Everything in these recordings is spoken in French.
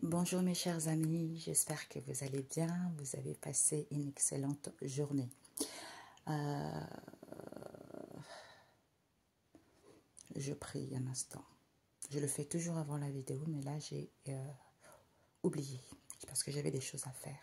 Bonjour mes chers amis, j'espère que vous allez bien, vous avez passé une excellente journée. Je prie un instant. Je le fais toujours avant la vidéo, mais là j'ai oublié parce que j'avais des choses à faire.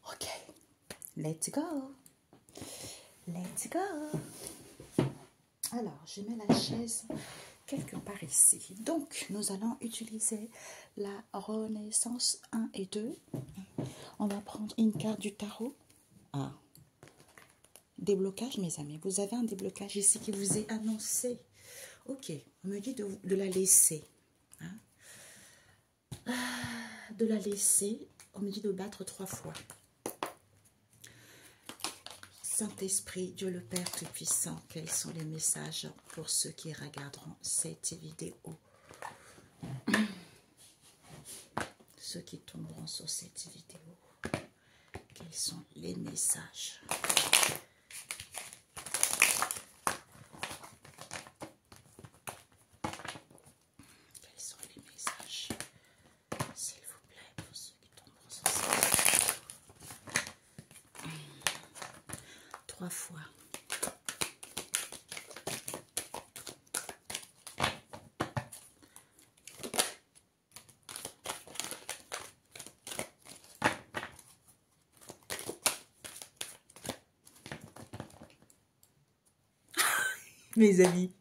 Ok, let's go. Let's go. Alors, je mets la chaise quelque part ici. Donc, nous allons utiliser la Renaissance 1 et 2. On va prendre une carte du tarot. Ah. Déblocage, mes amis. Vous avez un déblocage ici qui vous est annoncé. Ok, on me dit de la laisser. Hein? De la laisser. On me dit de battre 3 fois. Saint-Esprit, Dieu le Père Tout-Puissant, quels sont les messages pour ceux qui regarderont cette vidéo? Ceux qui tomberont sur cette vidéo, quels sont les messages? Quels sont les messages, s'il vous plaît, pour ceux qui tomberont sur cette vidéo? 3 fois. Mes amis.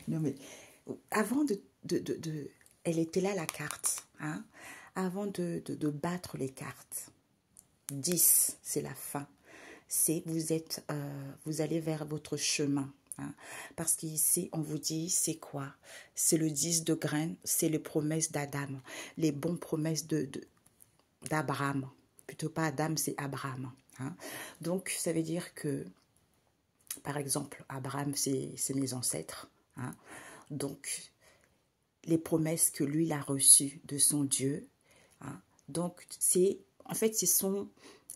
Non mais, avant elle était là la carte, hein? Avant de battre les cartes. 10, c'est la fin. C'est vous allez vers votre chemin. Hein? Parce qu'ici, on vous dit, c'est quoi? C'est le 10 de graines, c'est les promesses d'Adam. Les bonnes promesses d'Abraham. Plutôt pas Adam, c'est Abraham. Hein? Donc, ça veut dire que, par exemple, Abraham, c'est mes ancêtres. Hein? Donc, les promesses que lui il a reçues de son Dieu. Hein? Donc, en fait,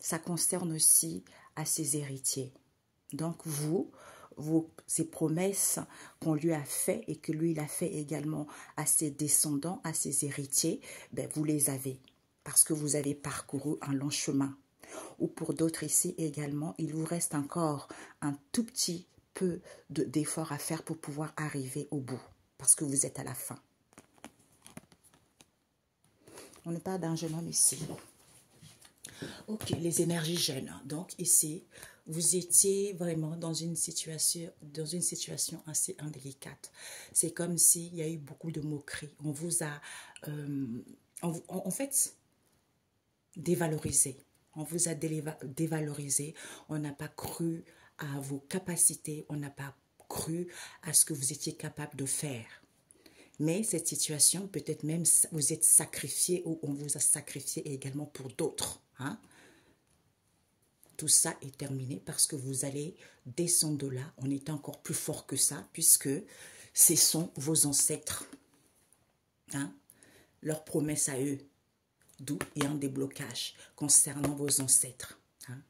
ça concerne aussi à ses héritiers. Donc, ces promesses qu'on lui a fait et que lui il a fait également à ses descendants, à ses héritiers, ben, vous les avez parce que vous avez parcouru un long chemin. Ou pour d'autres ici également, il vous reste encore un tout petit peu d'effort à faire pour pouvoir arriver au bout parce que vous êtes à la fin. On ne parle d'un jeune homme ici. Ok, les énergies gênent. Donc ici, vous étiez vraiment dans une situation assez indélicate. C'est comme s'il y a eu beaucoup de moqueries. On vous a, en fait, dévalorisé. On vous a dévalorisé. On n'a pas cru à vos capacités. On n'a pas cru à ce que vous étiez capable de faire. Mais cette situation, peut-être même vous êtes sacrifié ou on vous a sacrifié également pour d'autres. Hein? Tout ça est terminé parce que vous allez descendre de là. On est encore plus fort que ça puisque ce sont vos ancêtres. Hein? Leurs promesses à eux. D'où il y a un déblocage concernant vos ancêtres. Hein?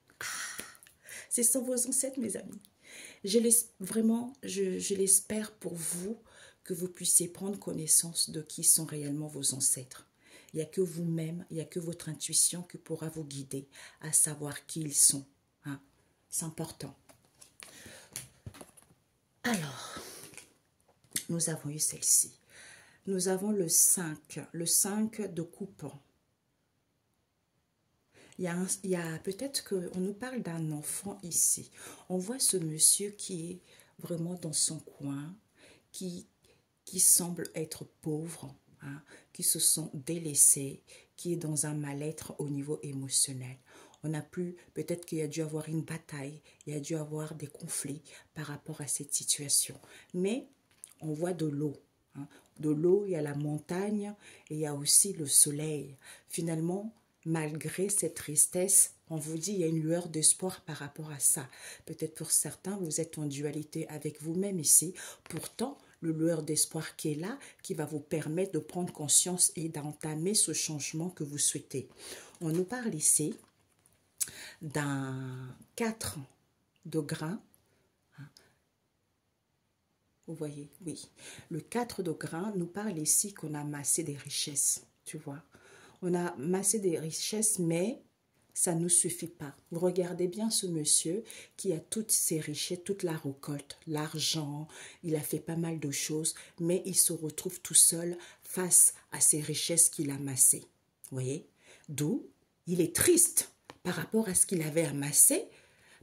Ce sont vos ancêtres, mes amis. Je l'espère pour vous que vous puissiez prendre connaissance de qui sont réellement vos ancêtres. Il n'y a que vous-même, il n'y a que votre intuition qui pourra vous guider à savoir qui ils sont. Hein? C'est important. Alors, nous avons eu celle-ci. Nous avons le 5 de coupe. il y a peut-être qu'on nous parle d'un enfant ici. On voit ce monsieur qui est vraiment dans son coin, qui, qui semble être pauvre, hein, qui se sent délaissé, qui est dans un mal-être au niveau émotionnel. On a plus, peut-être qu'il y a dû avoir une bataille, il y a dû avoir des conflits par rapport à cette situation. Mais on voit de l'eau. Hein. De l'eau, il y a la montagne et il y a aussi le soleil. Finalement, malgré cette tristesse, on vous dit il y a une lueur d'espoir par rapport à ça. Peut-être pour certains, vous êtes en dualité avec vous-même ici. Pourtant, le lueur d'espoir qui est là, qui va vous permettre de prendre conscience et d'entamer ce changement que vous souhaitez. On nous parle ici d'un 4 de grain. Vous voyez, oui. Le 4 de grain nous parle ici qu'on a amassé des richesses, tu vois. On a amassé des richesses, mais ça ne nous suffit pas. Vous regardez bien ce monsieur qui a toutes ses richesses, toute la récolte, l'argent, il a fait pas mal de choses, mais il se retrouve tout seul face à ces richesses qu'il a amassées. Vous voyez? D'où il est triste par rapport à ce qu'il avait amassé,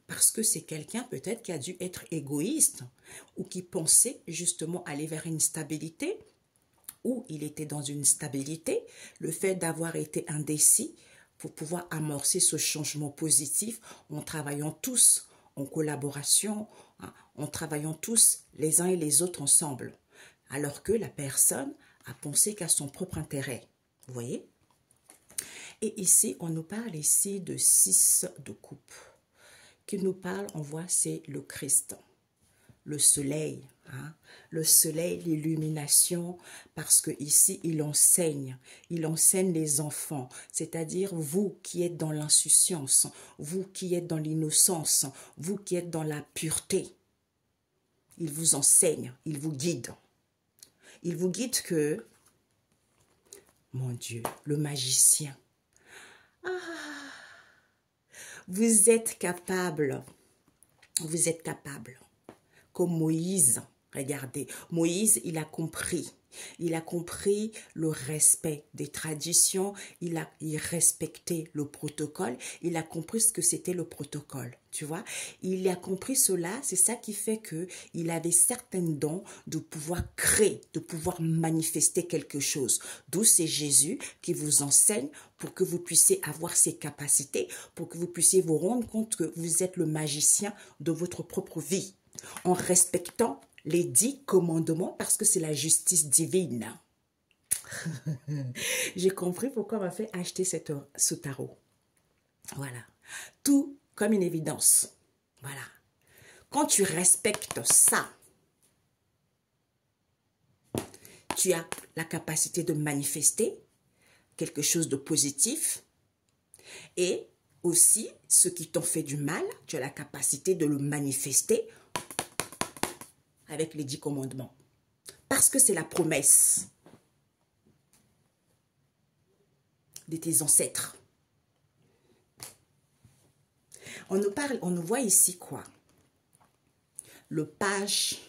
parce que c'est quelqu'un peut-être qui a dû être égoïste ou qui pensait justement aller vers une stabilité, ou il était dans une stabilité, le fait d'avoir été indécis pour pouvoir amorcer ce changement positif en travaillant tous en collaboration, hein, en travaillant tous les uns et les autres ensemble, alors que la personne a pensé qu'à son propre intérêt. Vous voyez? Et ici, on nous parle ici de 6 de coupe. Qui nous parle, on voit, c'est le Christ, le soleil, hein? Le soleil, l'illumination, parce que ici il enseigne les enfants, c'est-à-dire vous qui êtes dans l'insouciance, vous qui êtes dans l'innocence, vous qui êtes dans la pureté. Il vous enseigne, il vous guide. Il vous guide que, mon Dieu, le magicien, vous êtes capable, comme Moïse. Regardez, Moïse, il a compris le respect des traditions, il respectait le protocole, il a compris ce que c'était le protocole, tu vois. Il a compris cela, c'est ça qui fait que il avait certains dons de pouvoir créer, de pouvoir manifester quelque chose. D'où c'est Jésus qui vous enseigne pour que vous puissiez avoir ces capacités, pour que vous puissiez vous rendre compte que vous êtes le magicien de votre propre vie, en respectant les 10 commandements, parce que c'est la justice divine. J'ai compris pourquoi on m'a fait acheter ce tarot. Voilà. Tout comme une évidence. Voilà. Quand tu respectes ça, tu as la capacité de manifester quelque chose de positif, et aussi ce qui t'ont fait du mal, tu as la capacité de le manifester avec les 10 commandements. Parce que c'est la promesse de tes ancêtres. On nous parle, on nous voit ici quoi? Le page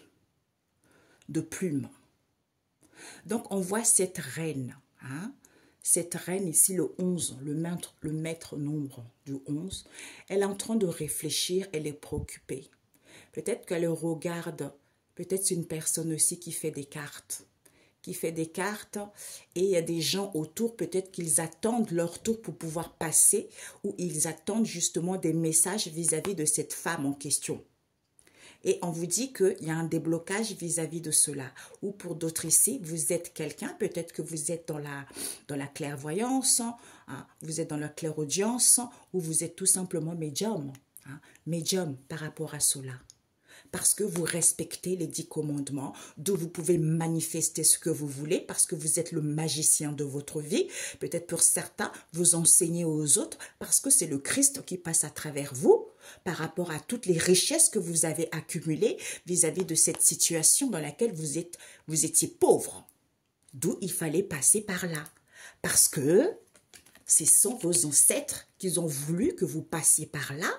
de plumes. Donc on voit cette reine, hein? Cette reine ici, le 11, le maître nombre du 11, elle est en train de réfléchir, elle est préoccupée. Peut-être qu'elle regarde. Peut-être c'est une personne aussi qui fait des cartes. Et il y a des gens autour, peut-être qu'ils attendent leur tour pour pouvoir passer, ou ils attendent justement des messages vis-à-vis de cette femme en question. Et on vous dit qu'il y a un déblocage vis-à-vis de cela. Ou pour d'autres ici, vous êtes quelqu'un, peut-être que vous êtes dans la clairvoyance, hein, vous êtes dans la clairaudience, ou vous êtes tout simplement médium. Hein, médium par rapport à cela. Parce que vous respectez les 10 commandements, d'où vous pouvez manifester ce que vous voulez, parce que vous êtes le magicien de votre vie. Peut-être pour certains, vous enseignez aux autres, parce que c'est le Christ qui passe à travers vous, par rapport à toutes les richesses que vous avez accumulées vis-à-vis de cette situation dans laquelle vous étiez pauvre. D'où il fallait passer par là. Parce que ce sont vos ancêtres qui ont voulu que vous passiez par là,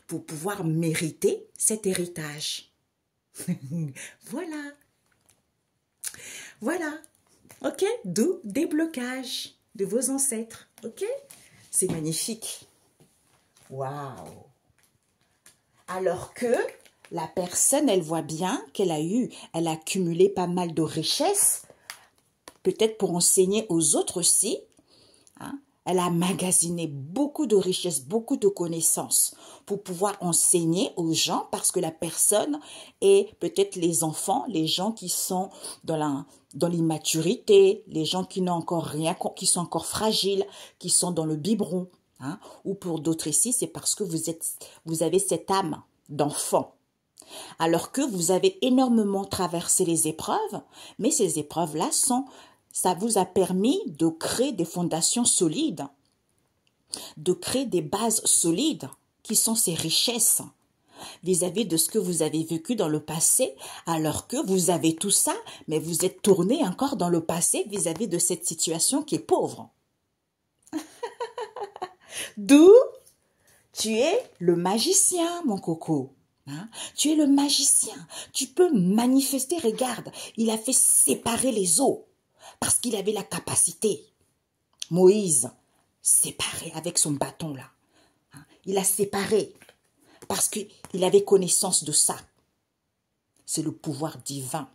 pour pouvoir mériter cet héritage. Voilà. Voilà. Ok? D'où déblocage de vos ancêtres. Ok? C'est magnifique. Waouh! Alors que la personne, elle voit bien qu'elle elle a accumulé pas mal de richesses, peut-être pour enseigner aux autres aussi. Hein? Elle a emmagasiné beaucoup de richesses, beaucoup de connaissances pour pouvoir enseigner aux gens parce que la personne est peut-être les enfants, les gens qui sont dans l'immaturité, les gens qui n'ont encore rien, qui sont encore fragiles, qui sont dans le biberon. Hein? Ou pour d'autres ici, c'est parce que vous avez cette âme d'enfant. Alors que vous avez énormément traversé les épreuves, mais ces épreuves-là ça vous a permis de créer des fondations solides, de créer des bases solides, qui sont ces richesses vis-à-vis de ce que vous avez vécu dans le passé, alors que vous avez tout ça, mais vous êtes tourné encore dans le passé vis-à-vis de cette situation qui est pauvre. D'où tu es le magicien, mon coco. Hein? Tu es le magicien. Tu peux manifester. Regarde, il a fait séparer les eaux parce qu'il avait la capacité. Moïse, séparé avec son bâton là. Hein? Il a séparé parce qu'il avait connaissance de ça. C'est le pouvoir divin.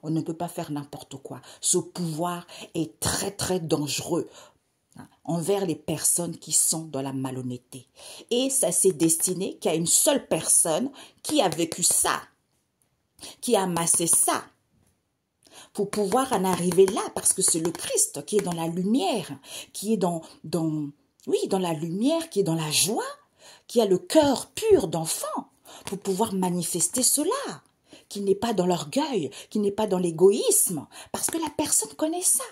On ne peut pas faire n'importe quoi. Ce pouvoir est très très dangereux envers les personnes qui sont dans la malhonnêteté. Et ça s'est destiné qu'à une seule personne qui a vécu ça, qui a amassé ça, pour pouvoir en arriver là, parce que c'est le Christ qui est dans la lumière, qui est dans la lumière, qui est dans la joie, qui a le cœur pur d'enfant, pour pouvoir manifester cela, qui n'est pas dans l'orgueil, qui n'est pas dans l'égoïsme, parce que la personne connaît ça.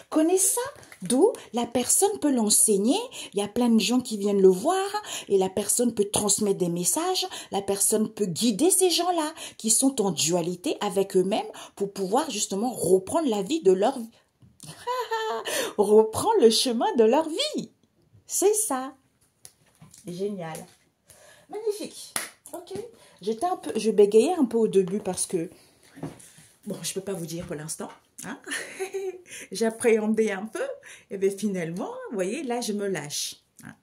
Connaît ça, d'où la personne peut l'enseigner, il y a plein de gens qui viennent le voir et la personne peut transmettre des messages, la personne peut guider ces gens-là qui sont en dualité avec eux-mêmes pour pouvoir justement reprendre la vie de leur vie, reprendre le chemin de leur vie. C'est ça. Génial. Magnifique. Ok. Je bégayais un peu au début parce que, bon, je ne peux pas vous dire pour l'instant. Hein? J'appréhendais un peu, et bien finalement, vous voyez, là je me lâche. Hein?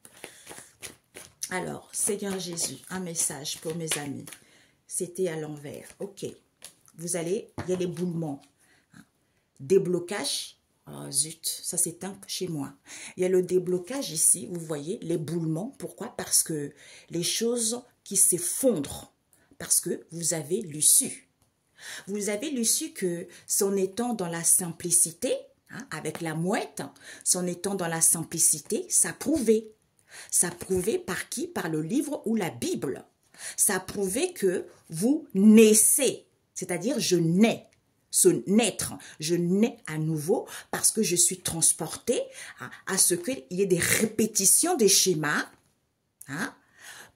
Alors, Seigneur Jésus, un message pour mes amis. C'était à l'envers. Ok, il y a les boulements. Hein? Déblocage. Oh zut, ça s'éteint chez moi. Il y a le déblocage ici, vous voyez, les boulements. Pourquoi? Parce que les choses qui s'effondrent, parce que vous avez l'issue. Vous avez l'issue que, son étant dans la simplicité, hein, avec la mouette, son étant dans la simplicité, ça prouvait. Ça prouvait par qui? Par le livre ou la Bible. Ça prouvait que vous naissez, c'est-à-dire je nais. Ce naître, je nais à nouveau parce que je suis transportée à ce qu'il y ait des répétitions des schémas, hein,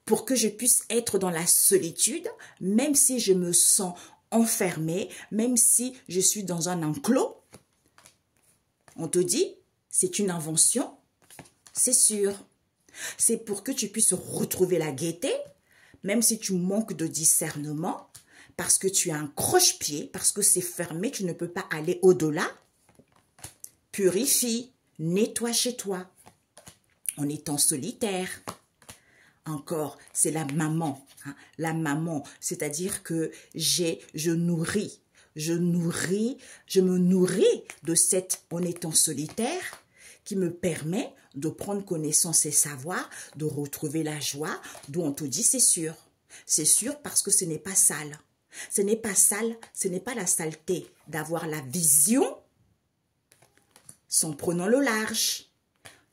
pour que je puisse être dans la solitude, même si je me sens enfermée, même si je suis dans un enclos. On te dit, c'est une invention, c'est sûr. C'est pour que tu puisses retrouver la gaieté, même si tu manques de discernement, parce que tu as un croche-pied, parce que c'est fermé, tu ne peux pas aller au-delà. Purifie, nettoie chez toi, en étant solitaire. Encore, c'est la maman. Hein, la maman, c'est-à-dire que je me nourris de cette, en étant solitaire, qui me permet de prendre connaissance et savoir, de retrouver la joie, d'où on te dit c'est sûr. C'est sûr parce que ce n'est pas sale. Ce n'est pas sale, ce n'est pas la saleté d'avoir la vision sans prenant le large,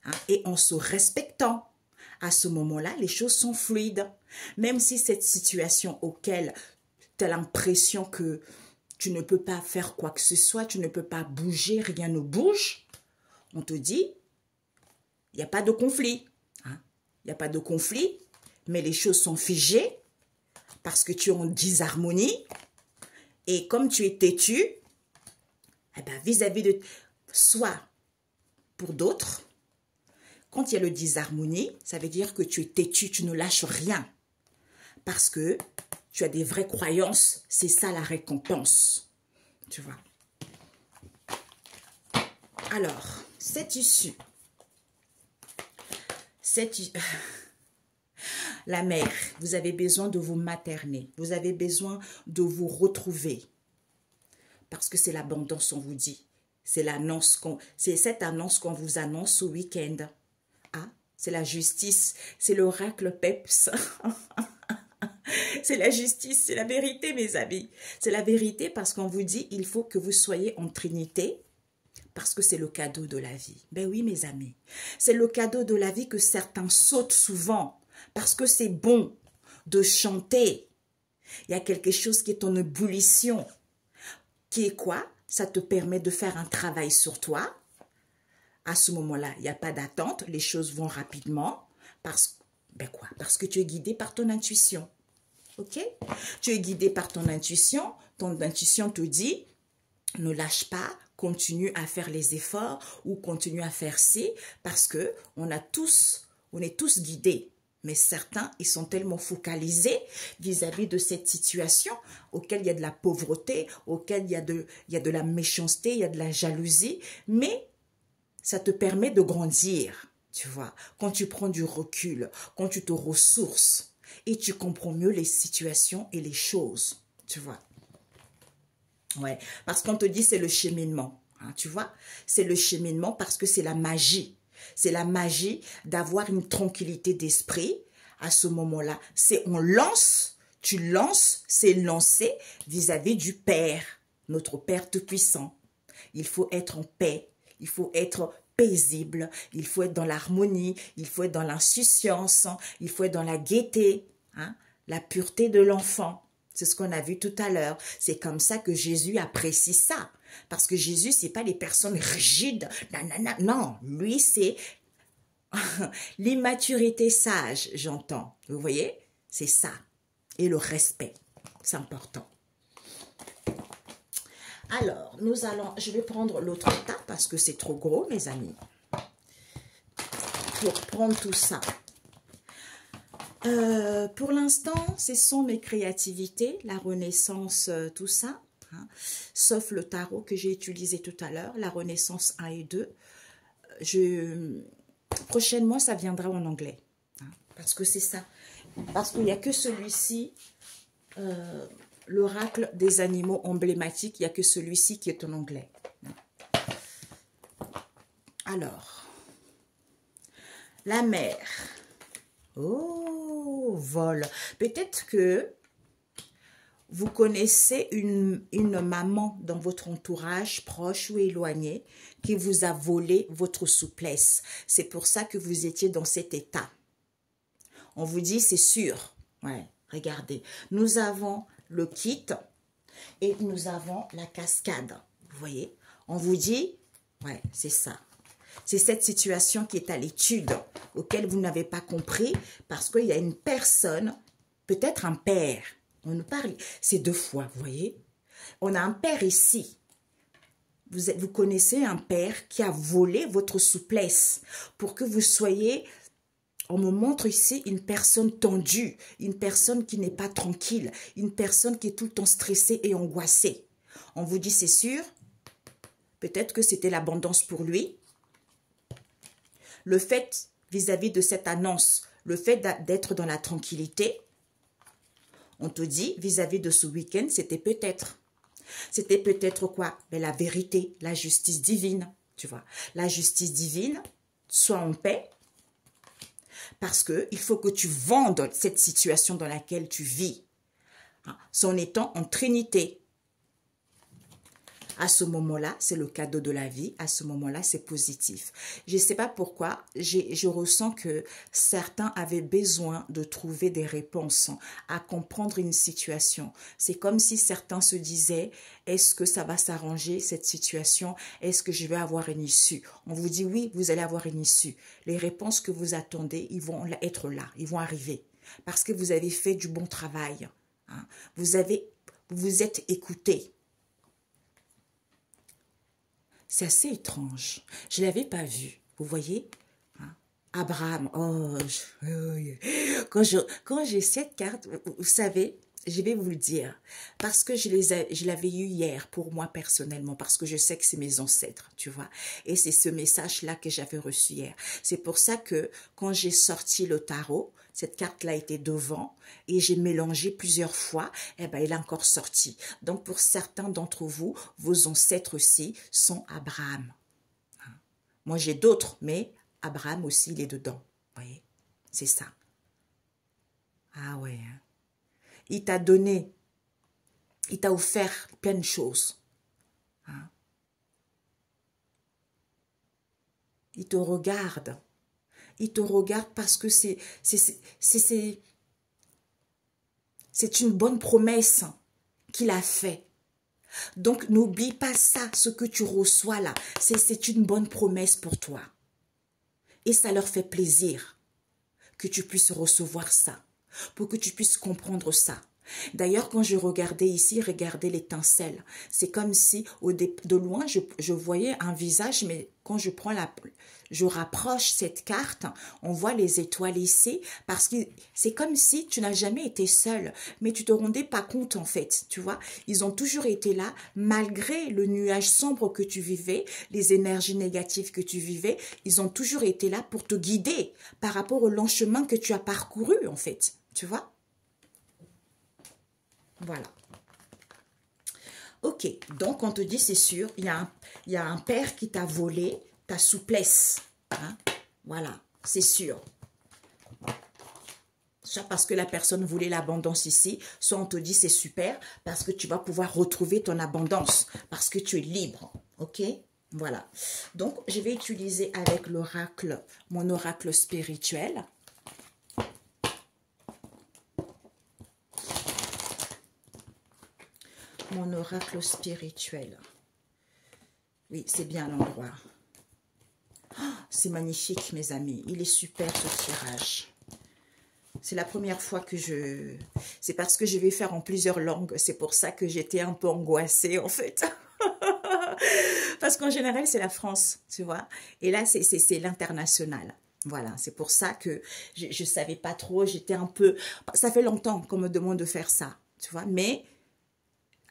hein, et en se respectant. À ce moment-là, les choses sont fluides. Même si cette situation auquel tu as l'impression que tu ne peux pas faire quoi que ce soit, tu ne peux pas bouger, rien ne bouge, on te dit, il n'y a pas de conflit. Hein? Il n'y a pas de conflit, mais les choses sont figées parce que tu es en disharmonie. Et comme tu es têtu, eh ben, vis-à-vis de soit pour d'autres, quand il y a le disharmonie, ça veut dire que tu es têtu, tu ne lâches rien. Parce que tu as des vraies croyances, c'est ça la récompense. Tu vois. Alors, cette issue, La mère, vous avez besoin de vous materner. Vous avez besoin de vous retrouver. Parce que c'est l'abondance, on vous dit. C'est cette annonce qu'on vous annonce ce week-end. Ah, c'est la justice. C'est l'oracle Peps. C'est la justice, c'est la vérité, mes amis. C'est la vérité parce qu'on vous dit, il faut que vous soyez en Trinité. Parce que c'est le cadeau de la vie. Ben oui, mes amis. C'est le cadeau de la vie que certains sautent souvent. Parce que c'est bon de chanter. Il y a quelque chose qui est en ébullition. Qui est quoi? Ça te permet de faire un travail sur toi. À ce moment-là, il n'y a pas d'attente. Les choses vont rapidement. Parce que tu es guidé par ton intuition. Ok? Tu es guidé par ton intuition. Ton intuition te dit, ne lâche pas. Continue à faire les efforts ou continue à faire ci parce que on est tous guidés. Mais certains, ils sont tellement focalisés vis-à-vis de cette situation auquel il y a de la pauvreté, auquel il y a de la méchanceté, il y a de la jalousie. Mais ça te permet de grandir, tu vois. Quand tu prends du recul, quand tu te ressources et tu comprends mieux les situations et les choses, tu vois. Ouais, parce qu'on te dit c'est le cheminement, hein, tu vois. C'est le cheminement parce que c'est la magie. C'est la magie d'avoir une tranquillité d'esprit à ce moment-là. C'est on lance, tu lances, c'est lancer vis-à-vis du Père, notre Père Tout-Puissant. Il faut être en paix, il faut être paisible, il faut être dans l'harmonie, il faut être dans l'insouciance, il faut être dans la gaieté, hein, la pureté de l'enfant. C'est ce qu'on a vu tout à l'heure. C'est comme ça que Jésus apprécie ça. Parce que Jésus, c'est pas les personnes rigides. Nanana. Non, lui, c'est l'immaturité sage, j'entends. Vous voyez? C'est ça. Et le respect. C'est important. Alors, je vais prendre l'autre tas parce que c'est trop gros, mes amis. Pour prendre tout ça. Pour l'instant, ce sont mes créativités, la Renaissance, tout ça, hein, sauf le tarot que j'ai utilisé tout à l'heure, la Renaissance 1 et 2. Prochainement, ça viendra en anglais, hein, parce que c'est ça. Parce qu'il n'y a que celui-ci, l'oracle des animaux emblématiques, il n'y a que celui-ci qui est en anglais. Alors, la mer. Oh, vol. Peut-être que vous connaissez une maman dans votre entourage, proche ou éloigné, qui vous a volé votre souplesse. C'est pour ça que vous étiez dans cet état. On vous dit, c'est sûr. Ouais, regardez. Nous avons le kit et nous avons la cascade. Vous voyez? On vous dit, ouais, c'est ça. C'est cette situation qui est à l'étude, auquel vous n'avez pas compris, parce qu'il y a une personne, peut-être un père, on nous parle, c'est deux fois, vous voyez. On a un père ici. Vous connaissez un père qui a volé votre souplesse pour que vous soyez, on me montre ici une personne tendue, une personne qui n'est pas tranquille, une personne qui est tout le temps stressée et angoissée. On vous dit, c'est sûr, peut-être que c'était l'abondance pour lui. Le fait, vis-à-vis de cette annonce, le fait d'être dans la tranquillité, on te dit, vis-à-vis de ce week-end, c'était peut-être. C'était peut-être quoi? Mais la vérité, la justice divine, tu vois. La justice divine, sois en paix, parce qu'il faut que tu vendes cette situation dans laquelle tu vis, hein, en étant en trinité. À ce moment-là, c'est le cadeau de la vie. À ce moment-là, c'est positif. Je ne sais pas pourquoi, je ressens que certains avaient besoin de trouver des réponses à comprendre une situation. C'est comme si certains se disaient, est-ce que ça va s'arranger cette situation? Est-ce que je vais avoir une issue? On vous dit oui, vous allez avoir une issue. Les réponses que vous attendez, ils vont être là, ils vont arriver. Parce que vous avez fait du bon travail. Hein. Vous êtes écouté. C'est assez étrange. Je ne l'avais pas vu. Vous voyez, hein? Abraham. Oh, quand j'ai cette carte, vous savez, je vais vous le dire, parce que je l'avais eu hier pour moi personnellement, parce que je sais que c'est mes ancêtres, tu vois. Et c'est ce message-là que j'avais reçu hier. C'est pour ça que quand j'ai sorti le tarot, cette carte-là était devant et j'ai mélangé plusieurs fois, et ben, il est encore sorti. Donc pour certains d'entre vous, vos ancêtres aussi sont Abraham. Moi j'ai d'autres, mais Abraham aussi, il est dedans. Vous voyez, c'est ça. Ah ouais, hein. Il t'a donné, il t'a offert plein de choses. Hein? Il te regarde. Il te regarde parce que c'est une bonne promesse qu'il a fait. Donc, n'oublie pas ça, ce que tu reçois là. C'est une bonne promesse pour toi. Et ça leur fait plaisir que tu puisses recevoir ça, pour que tu puisses comprendre ça. D'ailleurs, quand je regardais ici, regardez l'étincelle. C'est comme si, de loin, je voyais un visage, mais quand je rapproche cette carte, on voit les étoiles ici, parce que c'est comme si tu n'as jamais été seul, mais tu te rendais pas compte en fait, tu vois. Ils ont toujours été là, malgré le nuage sombre que tu vivais, les énergies négatives que tu vivais, ils ont toujours été là pour te guider par rapport au long chemin que tu as parcouru en fait, tu vois. Voilà. Ok, donc on te dit, c'est sûr, il y a un père qui t'a volé ta souplesse. Hein? Voilà, c'est sûr. Soit parce que la personne voulait l'abondance ici, soit on te dit c'est super parce que tu vas pouvoir retrouver ton abondance, parce que tu es libre. Ok? Voilà. Donc, je vais utiliser avec l'oracle, mon oracle spirituel. Mon oracle spirituel. Oui, c'est bien l'endroit. Oh, c'est magnifique, mes amis. Il est super, ce tirage. C'est la première fois que c'est parce que je vais faire en plusieurs langues. C'est pour ça que j'étais un peu angoissée, en fait. Parce qu'en général, c'est la France, tu vois. Et là, c'est l'international. Voilà, c'est pour ça que je ne savais pas trop. J'étais un peu... Ça fait longtemps qu'on me demande de faire ça, tu vois. Mais...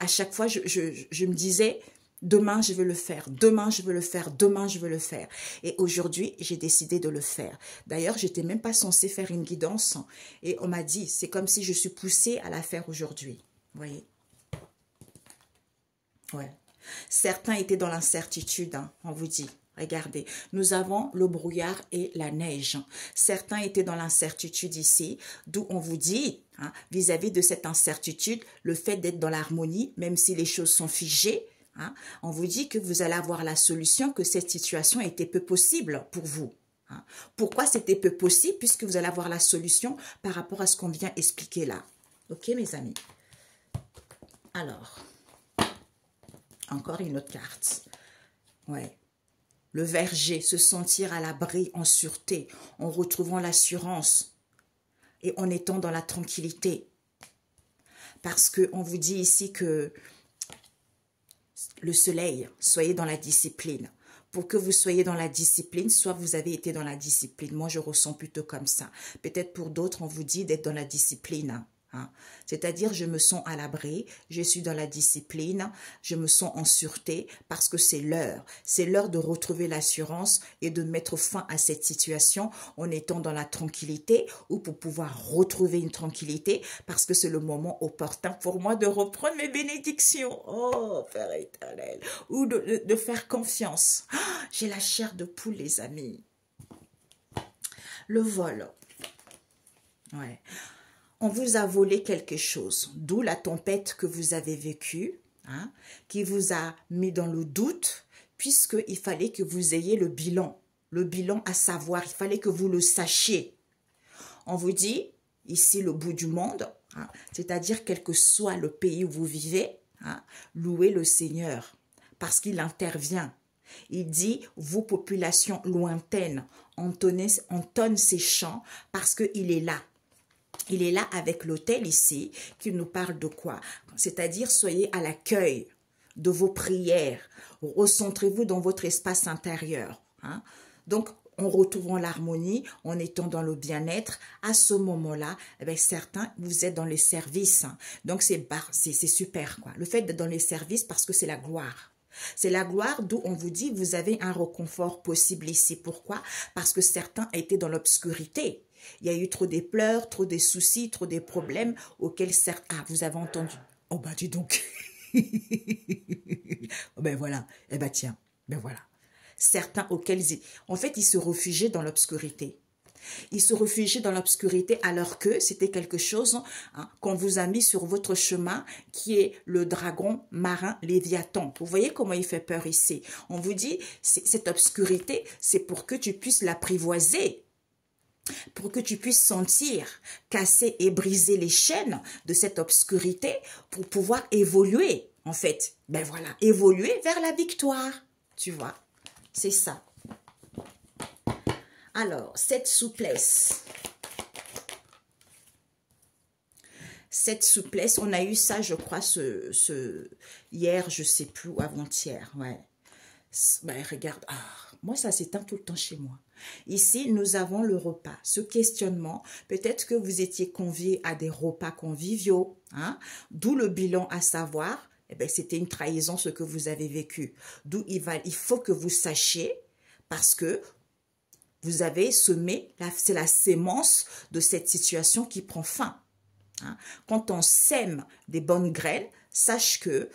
à chaque fois, je me disais, demain, je vais le faire, demain, je vais le faire, demain, je vais le faire. Et aujourd'hui, j'ai décidé de le faire. D'ailleurs, je n'étais même pas censée faire une guidance. Et on m'a dit, c'est comme si je suis poussée à la faire aujourd'hui. Vous voyez? Ouais. Certains étaient dans l'incertitude, hein, on vous dit. Regardez, nous avons le brouillard et la neige. Certains étaient dans l'incertitude ici, d'où on vous dit, hein, vis-à-vis de cette incertitude, le fait d'être dans l'harmonie, même si les choses sont figées, hein, on vous dit que vous allez avoir la solution, que cette situation était peu possible pour vous. Hein. Pourquoi c'était peu possible? Puisque vous allez avoir la solution par rapport à ce qu'on vient expliquer là. Ok, mes amis? Alors, encore une autre carte. Ouais. Le Verseau, se sentir à l'abri, en sûreté, en retrouvant l'assurance et en étant dans la tranquillité. Parce qu'on vous dit ici que le soleil, soyez dans la discipline. Pour que vous soyez dans la discipline, soit vous avez été dans la discipline. Moi, je ressens plutôt comme ça. Peut-être pour d'autres, on vous dit d'être dans la discipline. Hein. C'est-à-dire, je me sens à l'abri, je suis dans la discipline, je me sens en sûreté parce que c'est l'heure. C'est l'heure de retrouver l'assurance et de mettre fin à cette situation en étant dans la tranquillité ou pour pouvoir retrouver une tranquillité parce que c'est le moment opportun pour moi de reprendre mes bénédictions. Oh, Père éternel. Ou de faire confiance. Oh, j'ai la chair de poule, les amis. Le vol. Ouais. On vous a volé quelque chose, d'où la tempête que vous avez vécue, hein, qui vous a mis dans le doute, puisqu'il fallait que vous ayez le bilan à savoir, il fallait que vous le sachiez. On vous dit, ici le bout du monde, hein, c'est-à-dire quel que soit le pays où vous vivez, hein, louez le Seigneur, parce qu'il intervient. Il dit, vous, population lointaine, entonne ces chants, parce qu'il est là. Il est là avec l'autel ici, qui nous parle de quoi? C'est-à-dire, soyez à l'accueil de vos prières. Recentrez-vous dans votre espace intérieur. Hein? Donc, en retrouvant l'harmonie, en étant dans le bien-être, à ce moment-là, eh bien, certains, vous êtes dans les services. Donc, c'est super, quoi. Le fait d'être dans les services, parce que c'est la gloire. C'est la gloire d'où on vous dit, vous avez un réconfort possible ici. Pourquoi? Parce que certains étaient dans l'obscurité. Il y a eu trop des pleurs, trop des soucis, trop des problèmes auxquels certains... Ah, vous avez entendu. Oh, bah, dis donc. Oh, ben voilà. Eh ben tiens, ben voilà. Certains auxquels, en fait, ils se réfugiaient dans l'obscurité. Ils se réfugiaient dans l'obscurité alors que c'était quelque chose qu'on vous a mis sur votre chemin qui est le dragon marin Léviathan. Vous voyez comment il fait peur ici. On vous dit, cette obscurité, c'est pour que tu puisses l'apprivoiser, pour que tu puisses sentir, casser et briser les chaînes de cette obscurité pour pouvoir évoluer, en fait. Ben voilà, évoluer vers la victoire, tu vois. C'est ça. Alors, cette souplesse, on a eu ça, je crois, hier, je sais plus, ou avant-hier, ouais. Ben, regarde, moi, ça s'éteint tout le temps chez moi. Ici, nous avons le repas. Ce questionnement, peut-être que vous étiez conviés à des repas conviviaux, hein, d'où le bilan à savoir, eh ben, c'était une trahison ce que vous avez vécu. D'où il faut que vous sachiez, parce que vous avez semé, c'est la sémence de cette situation qui prend fin. Hein. Quand on sème des bonnes graines, sache que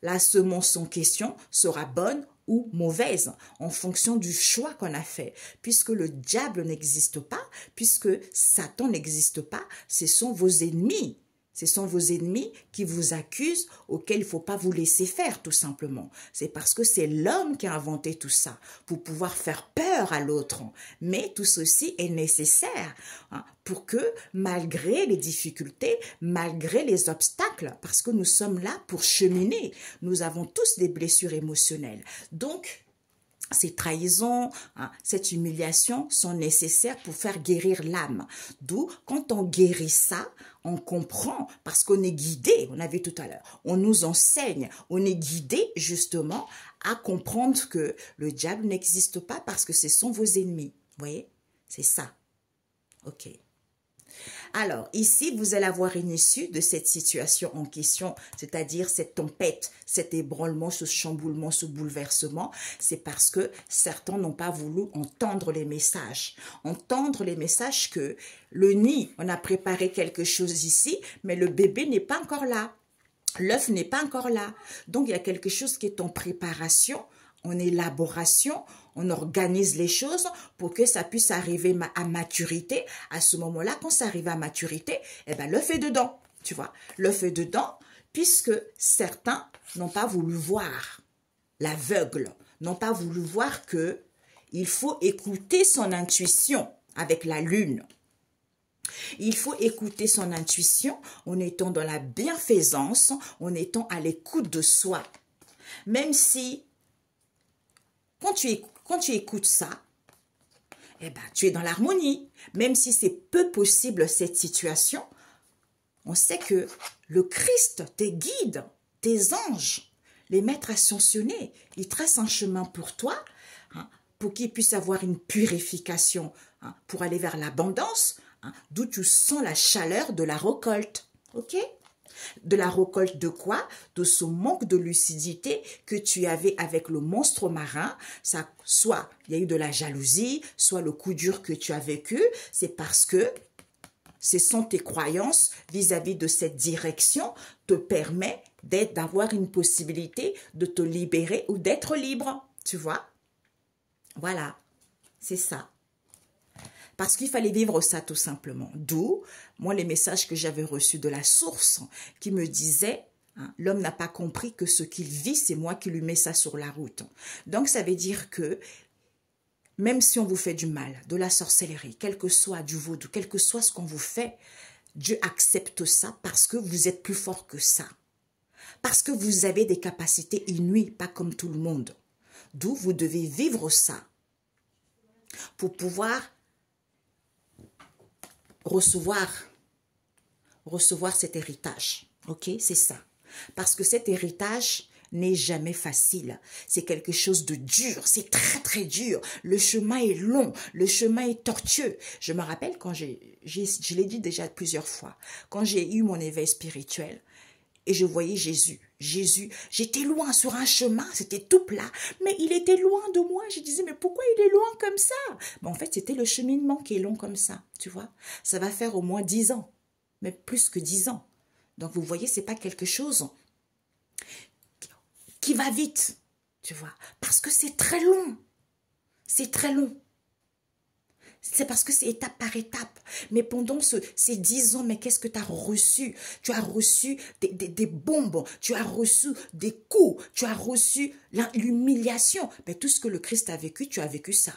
la semence en question sera bonne ou mauvaise en fonction du choix qu'on a fait. Puisque le diable n'existe pas, puisque Satan n'existe pas, ce sont vos ennemis. Ce sont vos ennemis qui vous accusent, auxquels il ne faut pas vous laisser faire, tout simplement. C'est parce que c'est l'homme qui a inventé tout ça, pour pouvoir faire peur à l'autre. Mais tout ceci est nécessaire pour que, malgré les difficultés, malgré les obstacles, parce que nous sommes là pour cheminer, nous avons tous des blessures émotionnelles. Donc, ces trahisons, cette humiliation sont nécessaires pour faire guérir l'âme. D'où, quand on guérit ça, on comprend, parce qu'on est guidé, on a vu tout à l'heure, on nous enseigne, on est guidé justement à comprendre que le diable n'existe pas parce que ce sont vos ennemis. Vous voyez? C'est ça. Ok. Alors, ici, vous allez avoir une issue de cette situation en question, c'est-à-dire cette tempête, cet ébranlement, ce chamboulement, ce bouleversement. C'est parce que certains n'ont pas voulu entendre les messages. Entendre les messages que le nid, on a préparé quelque chose ici, mais le bébé n'est pas encore là. L'œuf n'est pas encore là. Donc, il y a quelque chose qui est en préparation, en élaboration, on organise les choses pour que ça puisse arriver à maturité. À ce moment-là, quand ça arrive à maturité, eh ben, l'œuf est dedans, tu vois. L'œuf est dedans, puisque certains n'ont pas voulu voir l'aveugle, n'ont pas voulu voir que il faut écouter son intuition avec la lune. Il faut écouter son intuition en étant dans la bienfaisance, en étant à l'écoute de soi. Même si, quand tu écoutes ça, eh ben, tu es dans l'harmonie. Même si c'est peu possible cette situation, on sait que le Christ, tes guides, tes anges, les maîtres ascensionnés, ils tracent un chemin pour toi, pour qu'ils puissent avoir une purification, pour aller vers l'abondance, d'où tu sens la chaleur de la récolte. Ok? De la récolte de quoi? De ce manque de lucidité que tu avais avec le monstre marin. Ça, soit il y a eu de la jalousie, soit le coup dur que tu as vécu. C'est parce que ce sont tes croyances vis-à-vis de cette direction te permet d'avoir une possibilité de te libérer ou d'être libre. Tu vois? Voilà, c'est ça. Parce qu'il fallait vivre ça tout simplement. D'où, moi, les messages que j'avais reçus de la source qui me disaient, l'homme n'a pas compris que ce qu'il vit, c'est moi qui lui mets ça sur la route. Donc, ça veut dire que même si on vous fait du mal, de la sorcellerie, quel que soit du vaudou, quel que soit ce qu'on vous fait, Dieu accepte ça parce que vous êtes plus fort que ça. Parce que vous avez des capacités inouïes, pas comme tout le monde. D'où vous devez vivre ça pour pouvoir recevoir cet héritage. Ok, c'est ça. Parce que cet héritage n'est jamais facile. C'est quelque chose de dur, c'est très très dur. Le chemin est long, le chemin est tortueux. Je me rappelle quand je l'ai dit déjà plusieurs fois, quand j'ai eu mon éveil spirituel et je voyais Jésus, j'étais loin sur un chemin, c'était tout plat, mais il était loin de moi. Je disais, mais pourquoi il est loin comme ça? Ben, en fait, c'était le cheminement qui est long comme ça, tu vois. Ça va faire au moins 10 ans, mais plus que 10 ans. Donc, vous voyez, c'est pas quelque chose qui va vite, tu vois, parce que c'est très long. C'est très long. C'est parce que c'est étape par étape. Mais pendant ces 10 ans, mais qu'est-ce que tu as reçu? Tu as reçu des bombes, tu as reçu des coups, tu as reçu l'humiliation. Mais tout ce que le Christ a vécu, tu as vécu ça.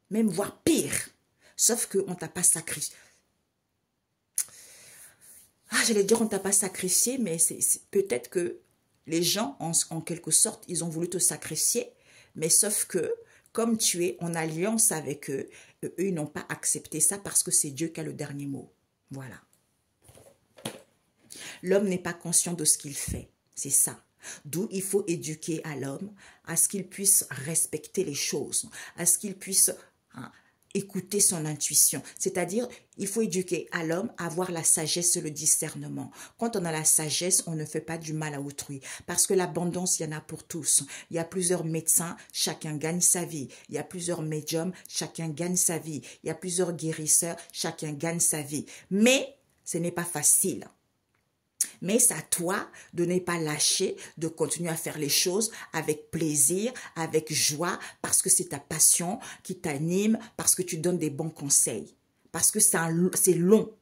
Même voire pire. Sauf qu'on ne t'a pas sacrifié. Ah, j'allais dire on ne t'a pas sacrifié, mais c'est peut-être que les gens, en quelque sorte, ils ont voulu te sacrifier. Mais sauf que, comme tu es en alliance avec eux, eux, ils n'ont pas accepté ça parce que c'est Dieu qui a le dernier mot. Voilà. L'homme n'est pas conscient de ce qu'il fait. C'est ça. D'où il faut éduquer à l'homme à ce qu'il puisse respecter les choses, à ce qu'il puisse écouter son intuition. C'est-à-dire, il faut éduquer à l'homme à avoir la sagesse et le discernement. Quand on a la sagesse, on ne fait pas du mal à autrui. Parce que l'abondance, il y en a pour tous. Il y a plusieurs médecins, chacun gagne sa vie. Il y a plusieurs médiums, chacun gagne sa vie. Il y a plusieurs guérisseurs, chacun gagne sa vie. Mais ce n'est pas facile. Mais c'est à toi de ne pas lâcher, de continuer à faire les choses avec plaisir, avec joie, parce que c'est ta passion qui t'anime, parce que tu donnes des bons conseils, parce que c'est long.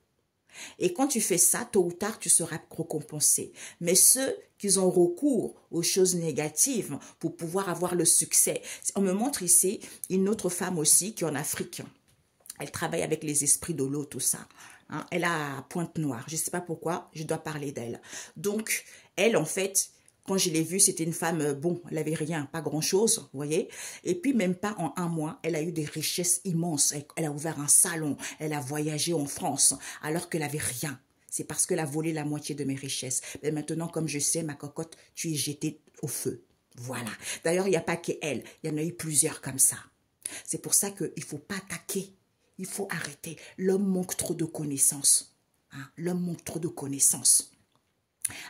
Et quand tu fais ça, tôt ou tard, tu seras récompensé. Mais ceux qui ont recours aux choses négatives pour pouvoir avoir le succès, on me montre ici une autre femme aussi qui est en Afrique. Elle travaille avec les esprits de l'eau, tout ça. Hein, elle a Pointe-Noire. Je ne sais pas pourquoi, je dois parler d'elle. Donc, elle, en fait, quand je l'ai vue, c'était une femme, bon, elle n'avait rien, pas grand-chose, vous voyez. Et puis, même pas en un mois, elle a eu des richesses immenses. Elle a ouvert un salon, elle a voyagé en France, alors qu'elle n'avait rien. C'est parce qu'elle a volé la moitié de mes richesses. Mais maintenant, comme je sais, ma cocotte, tu es jetée au feu. Voilà. D'ailleurs, il n'y a pas qu'elle, il y en a eu plusieurs comme ça. C'est pour ça qu'il ne faut pas attaquer. Il faut arrêter. L'homme manque trop de connaissances. Hein? L'homme manque trop de connaissances.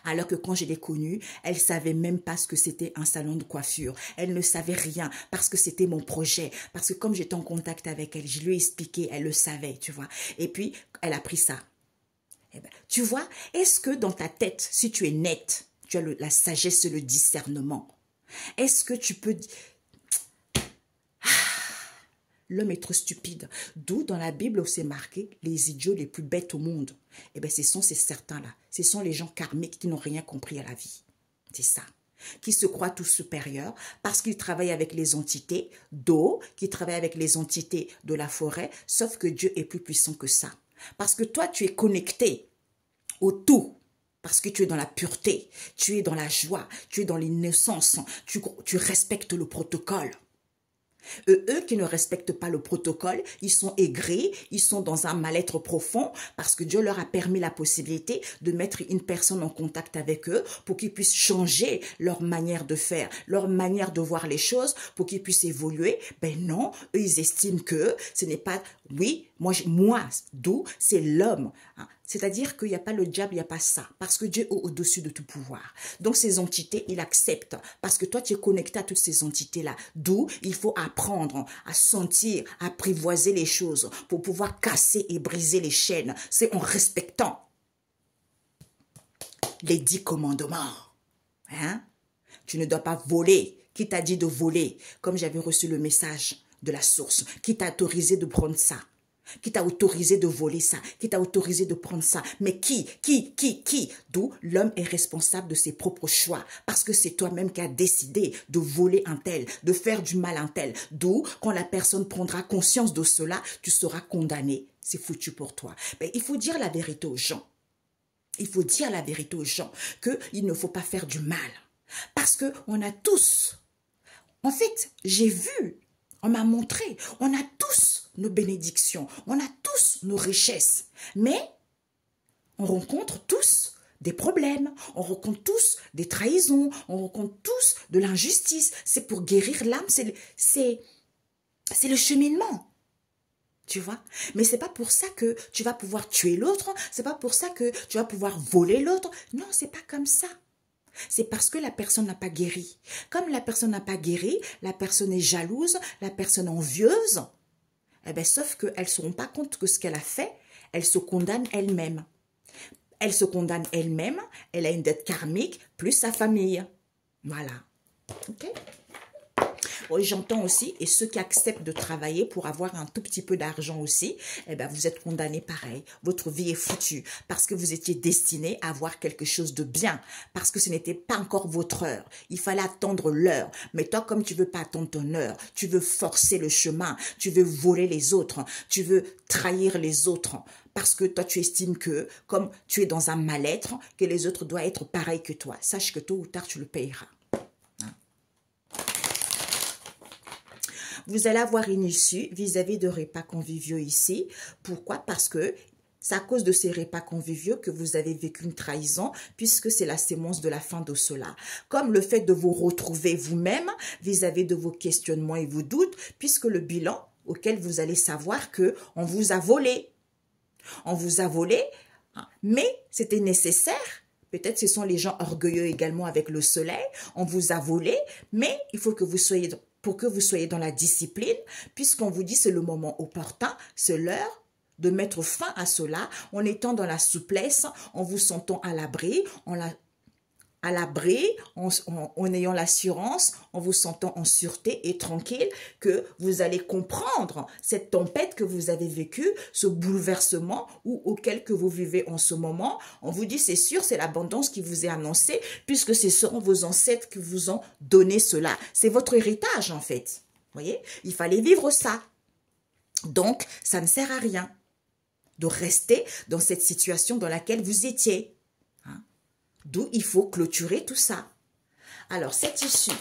Alors que quand je l'ai connue, elle ne savait même pas ce que c'était un salon de coiffure. Elle ne savait rien parce que c'était mon projet. Parce que comme j'étais en contact avec elle, je lui ai expliqué, elle le savait, tu vois. Et puis, elle a pris ça. Eh ben, tu vois, est-ce que dans ta tête, si tu es nette, tu as la sagesse et le discernement, est-ce que tu peux... L'homme est trop stupide. D'où dans la Bible où c'est marqué les idiots les plus bêtes au monde. Eh bien, ce sont ces certains-là. Ce sont les gens karmiques qui n'ont rien compris à la vie. C'est ça. Qui se croient tout supérieurs parce qu'ils travaillent avec les entités d'eau, qui travaillent avec les entités de la forêt, sauf que Dieu est plus puissant que ça. Parce que toi, tu es connecté au tout. Parce que tu es dans la pureté, tu es dans la joie, tu es dans l'innocence, tu respectes le protocole. Eux qui ne respectent pas le protocole, ils sont aigris, ils sont dans un mal-être profond parce que Dieu leur a permis la possibilité de mettre une personne en contact avec eux pour qu'ils puissent changer leur manière de faire, leur manière de voir les choses, pour qu'ils puissent évoluer. Ben non, eux ils estiment que ce n'est pas, oui, moi d'où c'est l'homme. Hein. C'est-à-dire qu'il n'y a pas le diable, il n'y a pas ça. Parce que Dieu est au-dessus de tout pouvoir. Donc ces entités, il accepte. Parce que toi, tu es connecté à toutes ces entités-là. D'où il faut apprendre à sentir, à apprivoiser les choses pour pouvoir casser et briser les chaînes. C'est en respectant les 10 commandements. Hein? Tu ne dois pas voler. Qui t'a dit de voler? Comme j'avais reçu le message de la source. Qui t'a autorisé de prendre ça? Qui t'a autorisé de voler ça? Qui t'a autorisé de prendre ça? Mais qui? D'où l'homme est responsable de ses propres choix. Parce que c'est toi-même qui as décidé de voler un tel, de faire du mal à un tel. D'où, quand la personne prendra conscience de cela, tu seras condamné. C'est foutu pour toi. Mais il faut dire la vérité aux gens. Il faut dire la vérité aux gens qu'il ne faut pas faire du mal. Parce qu'on a tous... En fait, j'ai vu, on m'a montré, on a tous nos bénédictions, on a tous nos richesses, mais on rencontre tous des problèmes, on rencontre tous des trahisons, on rencontre tous de l'injustice. C'est pour guérir l'âme, c'est le cheminement. Tu vois? Mais c'est pas pour ça que tu vas pouvoir tuer l'autre, c'est pas pour ça que tu vas pouvoir voler l'autre. Non, c'est pas comme ça. C'est parce que la personne n'a pas guéri. Comme la personne n'a pas guéri, la personne est jalouse, la personne envieuse. Eh bien, sauf qu'elles ne se rendent pas compte que ce qu'elle a fait, elle se condamne elle-même. Elle se condamne elle-même, elle a une dette karmique, plus sa famille. Voilà. Ok? Oui, j'entends aussi, et ceux qui acceptent de travailler pour avoir un tout petit peu d'argent aussi, eh ben vous êtes condamnés pareil. Votre vie est foutue parce que vous étiez destiné à avoir quelque chose de bien, parce que ce n'était pas encore votre heure. Il fallait attendre l'heure. Mais toi, comme tu veux pas attendre ton heure, tu veux forcer le chemin, tu veux voler les autres, tu veux trahir les autres, parce que toi, tu estimes que, comme tu es dans un mal-être, que les autres doivent être pareils que toi. Sache que tôt ou tard, tu le payeras. Vous allez avoir une issue vis-à-vis de repas conviviaux ici. Pourquoi? Parce que c'est à cause de ces repas conviviaux que vous avez vécu une trahison, puisque c'est la sémence de la fin de cela. Comme le fait de vous retrouver vous-même vis-à-vis de vos questionnements et vos doutes, puisque le bilan auquel vous allez savoir que on vous a volé. On vous a volé, mais c'était nécessaire. Peut-être ce sont les gens orgueilleux également avec le soleil. On vous a volé, mais il faut que vous soyez... Pour que vous soyez dans la discipline, puisqu'on vous dit c'est le moment opportun, c'est l'heure de mettre fin à cela, en étant dans la souplesse, en vous sentant à l'abri, en ayant l'assurance, en vous sentant en sûreté et tranquille, que vous allez comprendre cette tempête que vous avez vécue, ce bouleversement auquel que vous vivez en ce moment. On vous dit, c'est sûr, c'est l'abondance qui vous est annoncée, puisque ce seront vos ancêtres qui vous ont donné cela. C'est votre héritage, en fait. Vous voyez? Il fallait vivre ça. Donc, ça ne sert à rien de rester dans cette situation dans laquelle vous étiez. D'où il faut clôturer tout ça. Alors, cette issue,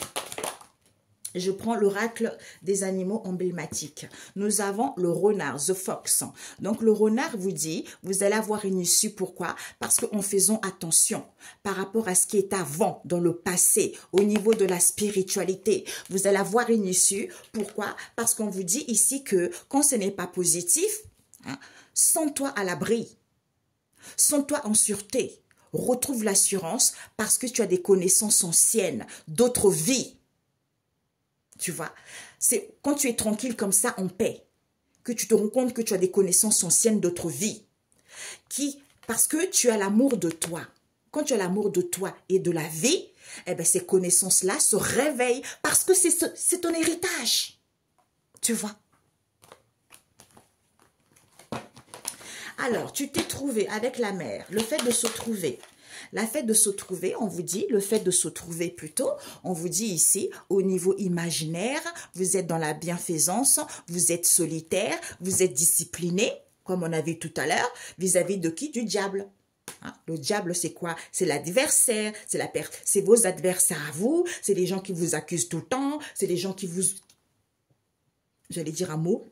je prends l'oracle des animaux emblématiques. Nous avons le renard, the fox. Donc, le renard vous dit, vous allez avoir une issue. Pourquoi? Parce qu'en faisant attention par rapport à ce qui est avant, dans le passé, au niveau de la spiritualité, vous allez avoir une issue. Pourquoi? Parce qu'on vous dit ici que quand ce n'est pas positif, sens-toi à l'abri, sens-toi en sûreté. Retrouve l'assurance parce que tu as des connaissances anciennes, d'autres vies. Tu vois, c'est quand tu es tranquille comme ça, en paix, que tu te rends compte que tu as des connaissances anciennes d'autres vies. Parce que tu as l'amour de toi. Quand tu as l'amour de toi et de la vie, eh bien, ces connaissances-là se réveillent parce que c'est ton héritage. Tu vois. Alors, tu t'es trouvé avec la mère, le fait de se trouver. La fait de se trouver, on vous dit, le fait de se trouver plutôt, on vous dit ici, au niveau imaginaire, vous êtes dans la bienfaisance, vous êtes solitaire, vous êtes discipliné, comme on a vu tout à l'heure, vis-à-vis de qui? Du diable. Le diable, c'est quoi? C'est l'adversaire, c'est vos adversaires à vous, c'est les gens qui vous accusent tout le temps, c'est les gens qui vous... J'allais dire un mot...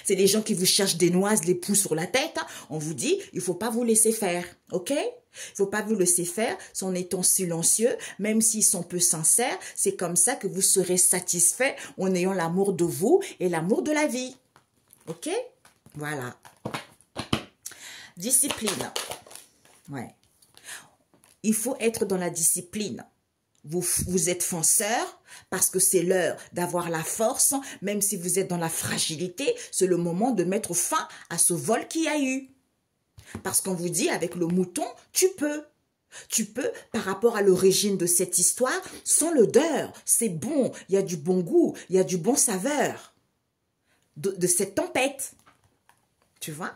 C'est les gens qui vous cherchent des noises, les poux sur la tête. On vous dit, il ne faut pas vous laisser faire, ok? Il ne faut pas vous laisser faire, en étant silencieux, même s'ils sont peu sincères. C'est comme ça que vous serez satisfait en ayant l'amour de vous et l'amour de la vie, ok? Voilà. Discipline. Ouais. Il faut être dans la discipline. Vous êtes fonceur parce que c'est l'heure d'avoir la force, même si vous êtes dans la fragilité, c'est le moment de mettre fin à ce vol qu'il y a eu. Parce qu'on vous dit, avec le mouton, tu peux. Tu peux, par rapport à l'origine de cette histoire, sans l'odeur, c'est bon, il y a du bon goût, il y a du bon saveur de cette tempête. Tu vois ?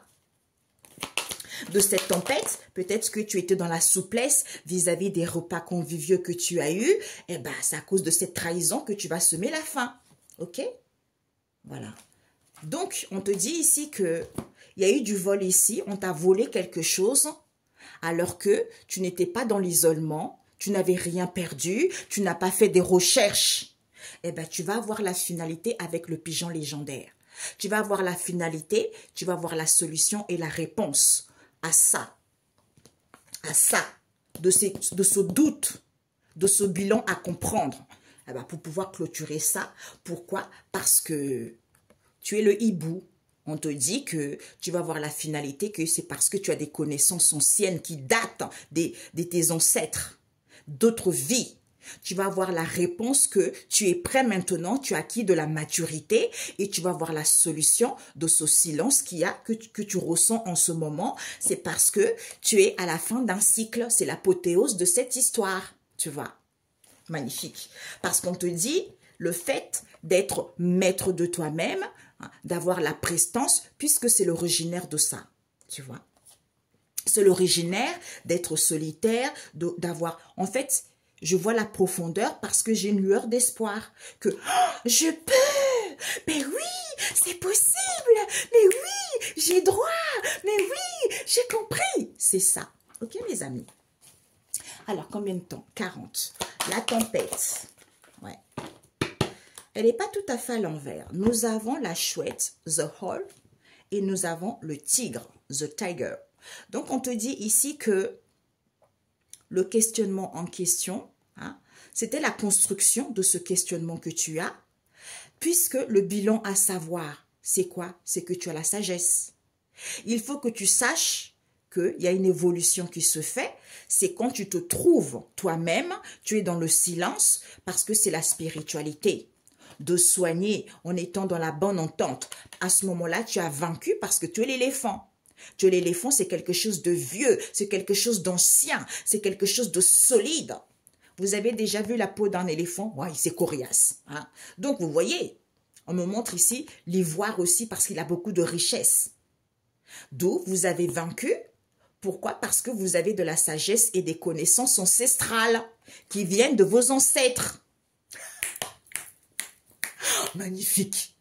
De cette tempête, peut-être que tu étais dans la souplesse vis-à-vis des repas conviviaux que tu as eus. Eh bien, c'est à cause de cette trahison que tu vas semer la faim. Ok? Voilà. Donc, on te dit ici que il y a eu du vol ici. On t'a volé quelque chose alors que tu n'étais pas dans l'isolement. Tu n'avais rien perdu. Tu n'as pas fait des recherches. Eh bien, tu vas avoir la finalité avec le pigeon légendaire. Tu vas avoir la finalité, tu vas avoir la solution et la réponse à ça. à ça, de ce doute, de ce bilan à comprendre. Eh ben, pour pouvoir clôturer ça, pourquoi? Parce que tu es le hibou. On te dit que tu vas voir la finalité, que c'est parce que tu as des connaissances anciennes qui datent de tes ancêtres, d'autres vies. Tu vas avoir la réponse que tu es prêt maintenant, tu as acquis de la maturité et tu vas voir la solution de ce silence que tu ressens en ce moment. C'est parce que tu es à la fin d'un cycle, c'est l'apothéose de cette histoire, tu vois. Magnifique. Parce qu'on te dit le fait d'être maître de toi-même, d'avoir la prestance, puisque c'est l'originaire de ça, tu vois. C'est l'originaire d'être solitaire, d'avoir... En fait, je vois la profondeur parce que j'ai une lueur d'espoir. Que je peux, mais oui, c'est possible, mais oui, j'ai droit, mais oui, j'ai compris. C'est ça. Ok, mes amis? Alors, combien de temps? 40. La tempête. Ouais. Elle n'est pas tout à fait à l'envers. Nous avons la chouette, the hole, et nous avons le tigre, the tiger. Donc, on te dit ici que le questionnement en question, hein, c'était la construction de ce questionnement que tu as, puisque le bilan à savoir, c'est quoi? C'est que tu as la sagesse. Il faut que tu saches qu'il y a une évolution qui se fait, c'est quand tu te trouves toi-même, tu es dans le silence, parce que c'est la spiritualité. De soigner en étant dans la bonne entente. À ce moment-là, tu as vaincu parce que tu es l'éléphant. Tu es l'éléphant, c'est quelque chose de vieux, c'est quelque chose d'ancien, c'est quelque chose de solide. Vous avez déjà vu la peau d'un éléphant? Ouais, c'est coriace. Hein? Donc, vous voyez, on me montre ici l'ivoire aussi parce qu'il a beaucoup de richesse. D'où vous avez vaincu. Pourquoi? Parce que vous avez de la sagesse et des connaissances ancestrales qui viennent de vos ancêtres. Magnifique.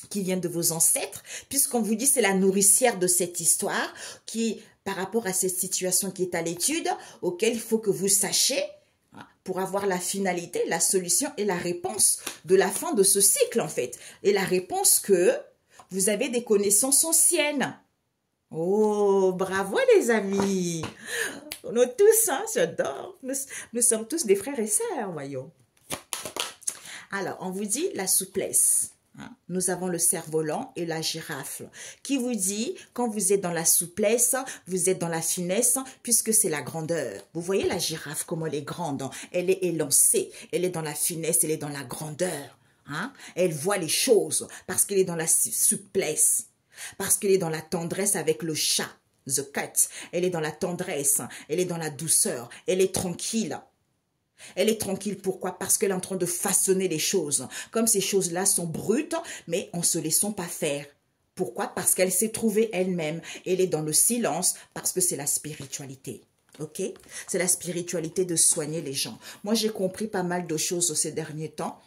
Qui viennent de vos ancêtres, puisqu'on vous dit c'est la nourricière de cette histoire, qui, par rapport à cette situation qui est à l'étude, auquel il faut que vous sachiez, pour avoir la finalité, la solution et la réponse de la fin de ce cycle, en fait. Et la réponse que vous avez des connaissances anciennes. Oh, bravo les amis. On est tous, hein, j'adore. Nous sommes tous des frères et sœurs, voyons. Alors, on vous dit la souplesse. Nous avons le cerf-volant et la girafe qui vous dit, quand vous êtes dans la souplesse, vous êtes dans la finesse, puisque c'est la grandeur. Vous voyez la girafe, comment elle est grande, hein? Elle est élancée, elle est dans la finesse, elle est dans la grandeur. Hein? Elle voit les choses parce qu'elle est dans la souplesse, parce qu'elle est dans la tendresse avec le chat, the cat. Elle est dans la tendresse, elle est dans la douceur, elle est tranquille. Elle est tranquille, pourquoi? Parce qu'elle est en train de façonner les choses. Comme ces choses-là sont brutes, mais en ne se laissant pas faire. Pourquoi? Parce qu'elle s'est trouvée elle-même. Elle est dans le silence parce que c'est la spiritualité. Ok? C'est la spiritualité de soigner les gens. Moi, j'ai compris pas mal de choses ces derniers temps.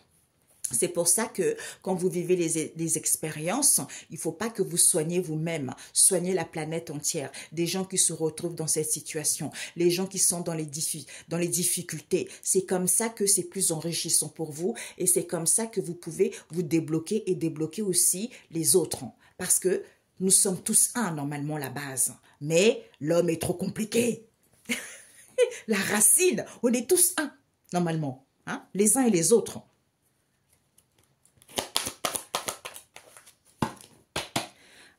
C'est pour ça que quand vous vivez les expériences, il ne faut pas que vous soignez vous-même, soignez la planète entière, des gens qui se retrouvent dans cette situation, les gens qui sont dans les difficultés. C'est comme ça que c'est plus enrichissant pour vous et c'est comme ça que vous pouvez vous débloquer et débloquer aussi les autres. Parce que nous sommes tous un normalement à la base, mais l'homme est trop compliqué. La racine, on est tous un normalement, hein? Les uns et les autres.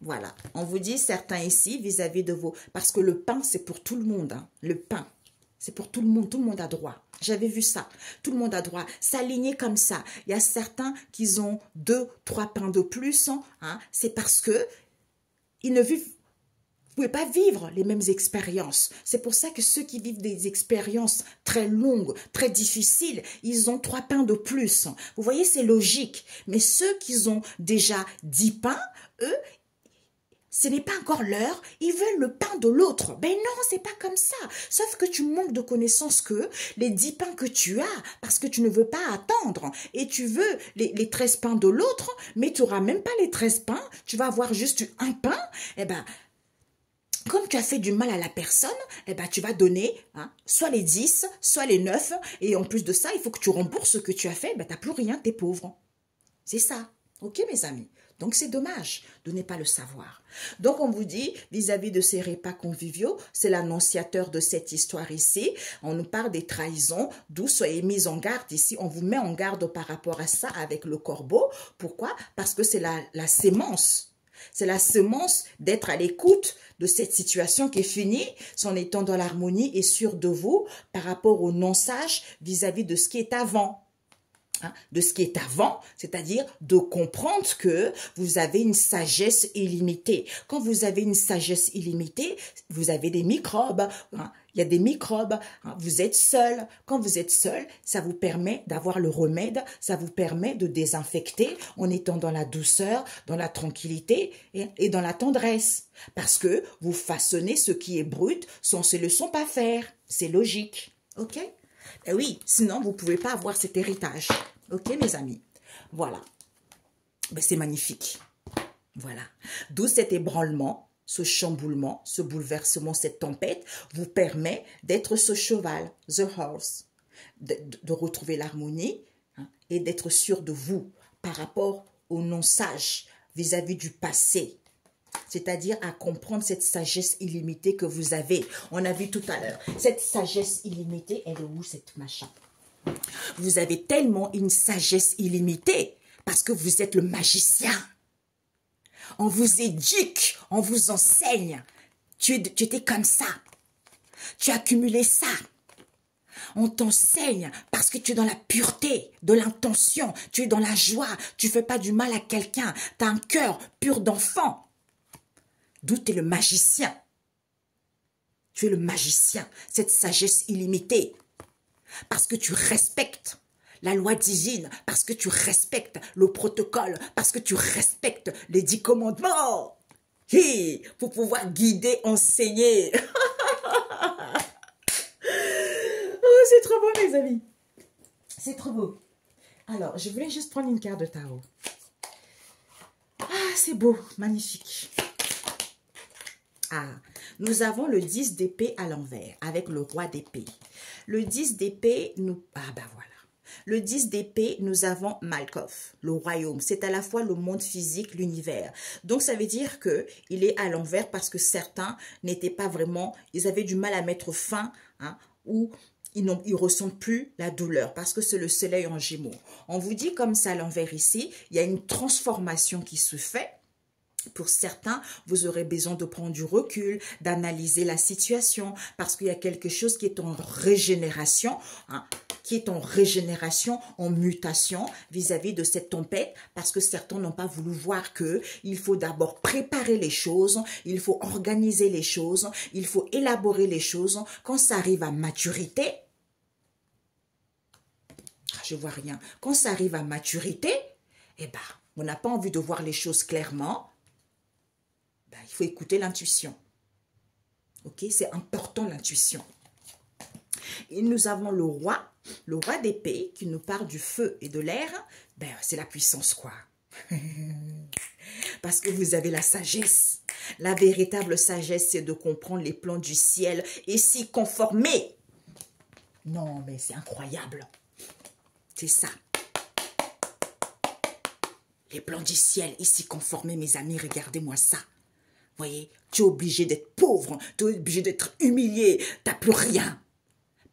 Voilà, on vous dit certains ici vis-à-vis de vos... Parce que le pain, c'est pour tout le monde. Hein. Le pain, c'est pour tout le monde a droit. J'avais vu ça, tout le monde a droit. S'aligner comme ça. Il y a certains qui ont 2, 3 pains de plus. Hein. C'est parce que ils ne vivent... Vous ne pouvez pas vivre les mêmes expériences. C'est pour ça que ceux qui vivent des expériences très longues, très difficiles, ils ont 3 pains de plus. Vous voyez, c'est logique. Mais ceux qui ont déjà 10 pains, eux, ce n'est pas encore l'heure, ils veulent le pain de l'autre. Ben non, c'est pas comme ça. Sauf que tu manques de connaissances que les 10 pains que tu as, parce que tu ne veux pas attendre, et tu veux les 13 pains de l'autre, mais tu n'auras même pas les 13 pains, tu vas avoir juste un pain, eh ben, comme tu as fait du mal à la personne, eh ben, tu vas donner hein, soit les 10, soit les 9, et en plus de ça, il faut que tu rembourses ce que tu as fait, ben, tu n'as plus rien, tu es pauvre. C'est ça. Ok, mes amis? Donc, c'est dommage de ne pas le savoir. Donc, on vous dit, vis-à-vis de ces repas conviviaux, c'est l'annonciateur de cette histoire ici. On nous parle des trahisons, d'où soyez mis en garde ici. On vous met en garde par rapport à ça avec le corbeau. Pourquoi? Parce que c'est la sémence. C'est la semence d'être à l'écoute de cette situation qui est finie, en étant dans l'harmonie et sûr de vous par rapport au non-sage vis-à-vis de ce qui est avant. De ce qui est avant, c'est-à-dire de comprendre que vous avez une sagesse illimitée. Quand vous avez une sagesse illimitée, vous avez des microbes. Il y a des microbes. Vous êtes seul. Quand vous êtes seul, ça vous permet d'avoir le remède. Ça vous permet de désinfecter en étant dans la douceur, dans la tranquillité et dans la tendresse. Parce que vous façonnez ce qui est brut sans se le sont pas faire. C'est logique. OK? Eh oui, sinon vous ne pouvez pas avoir cet héritage. Ok, mes amis? Voilà. Ben, c'est magnifique. Voilà. D'où cet ébranlement, ce chamboulement, ce bouleversement, cette tempête vous permet d'être ce cheval, the horse, de retrouver l'harmonie et d'être sûr de vous par rapport au non-sage vis-à-vis du passé. C'est-à-dire à comprendre cette sagesse illimitée que vous avez. On a vu tout à l'heure. Cette sagesse illimitée, elle est où cette machin? Vous avez tellement une sagesse illimitée parce que vous êtes le magicien. On vous éduque, on vous enseigne. Tu étais comme ça. Tu as accumulé ça. On t'enseigne parce que tu es dans la pureté de l'intention. Tu es dans la joie. Tu ne fais pas du mal à quelqu'un. Tu as un cœur pur d'enfant. D'où tu es le magicien. Tu es le magicien, cette sagesse illimitée. Parce que tu respectes la loi divine, parce que tu respectes le protocole, parce que tu respectes les 10 commandements. Hi, pour pouvoir guider, enseigner. Oh, c'est trop beau, mes amis. C'est trop beau. Alors, je voulais juste prendre une carte de tarot. Ah, c'est beau, magnifique. Ah, nous avons le 10 d'épée à l'envers avec le roi d'épée. Le 10 d'épée, nous... Ah ben voilà. Le 10 d'épée, nous avons Malkoff, le royaume. C'est à la fois le monde physique, l'univers. Donc, ça veut dire qu'il est à l'envers parce que certains n'étaient pas vraiment... Ils avaient du mal à mettre fin, ou ils ne ressentent plus la douleur parce que c'est le soleil en Gémeaux. On vous dit comme ça à l'envers ici, il y a une transformation qui se fait. Pour certains, vous aurez besoin de prendre du recul, d'analyser la situation, parce qu'il y a quelque chose qui est en régénération, en mutation vis-à-vis de cette tempête, parce que certains n'ont pas voulu voir qu'il faut d'abord préparer les choses, il faut organiser les choses, il faut élaborer les choses. Quand ça arrive à maturité, je vois rien. Quand ça arrive à maturité, eh ben, on n'a pas envie de voir les choses clairement. Il faut écouter l'intuition. Ok, c'est important l'intuition. Et nous avons le roi d'épée qui nous parle du feu et de l'air. Ben, c'est la puissance quoi. Parce que vous avez la sagesse. La véritable sagesse, c'est de comprendre les plans du ciel et s'y conformer. Non, mais c'est incroyable. C'est ça. Les plans du ciel et s'y conformer, mes amis, regardez-moi ça. Voyez, tu es obligé d'être pauvre, tu es obligé d'être humilié, tu n'as plus rien.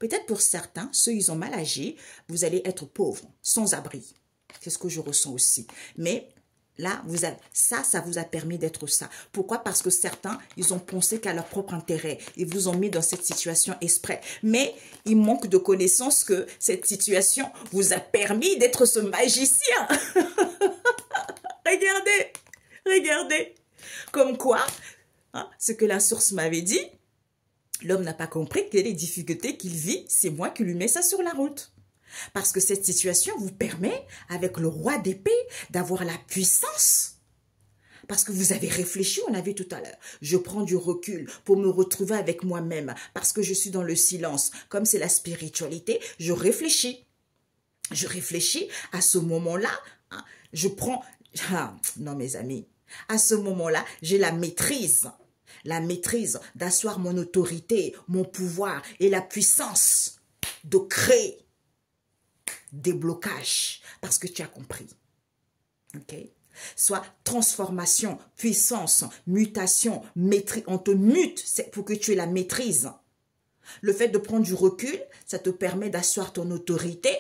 Peut-être pour certains, ceux ils ont mal agi, vous allez être pauvre, sans abri. C'est ce que je ressens aussi. Mais là, ça vous a permis d'être ça. Pourquoi? Parce que certains, ils ont pensé qu'à leur propre intérêt. Ils vous ont mis dans cette situation exprès. Mais il manque de connaissance que cette situation vous a permis d'être ce magicien. Regardez, regardez. Comme quoi, ce que la source m'avait dit, l'homme n'a pas compris que les difficultés qu'il vit, c'est moi qui lui mets ça sur la route. Parce que cette situation vous permet, avec le roi d'épée, d'avoir la puissance. Parce que vous avez réfléchi, on a vu tout à l'heure. Je prends du recul pour me retrouver avec moi-même. Parce que je suis dans le silence. Comme c'est la spiritualité, je réfléchis. Je réfléchis à ce moment-là. Je prends... non, mes amis. À ce moment-là, j'ai la maîtrise d'asseoir mon autorité, mon pouvoir et la puissance de créer des blocages parce que tu as compris. Ok? Soit transformation, puissance, mutation, maîtrise. On te mute pour que tu aies la maîtrise. Le fait de prendre du recul, ça te permet d'asseoir ton autorité,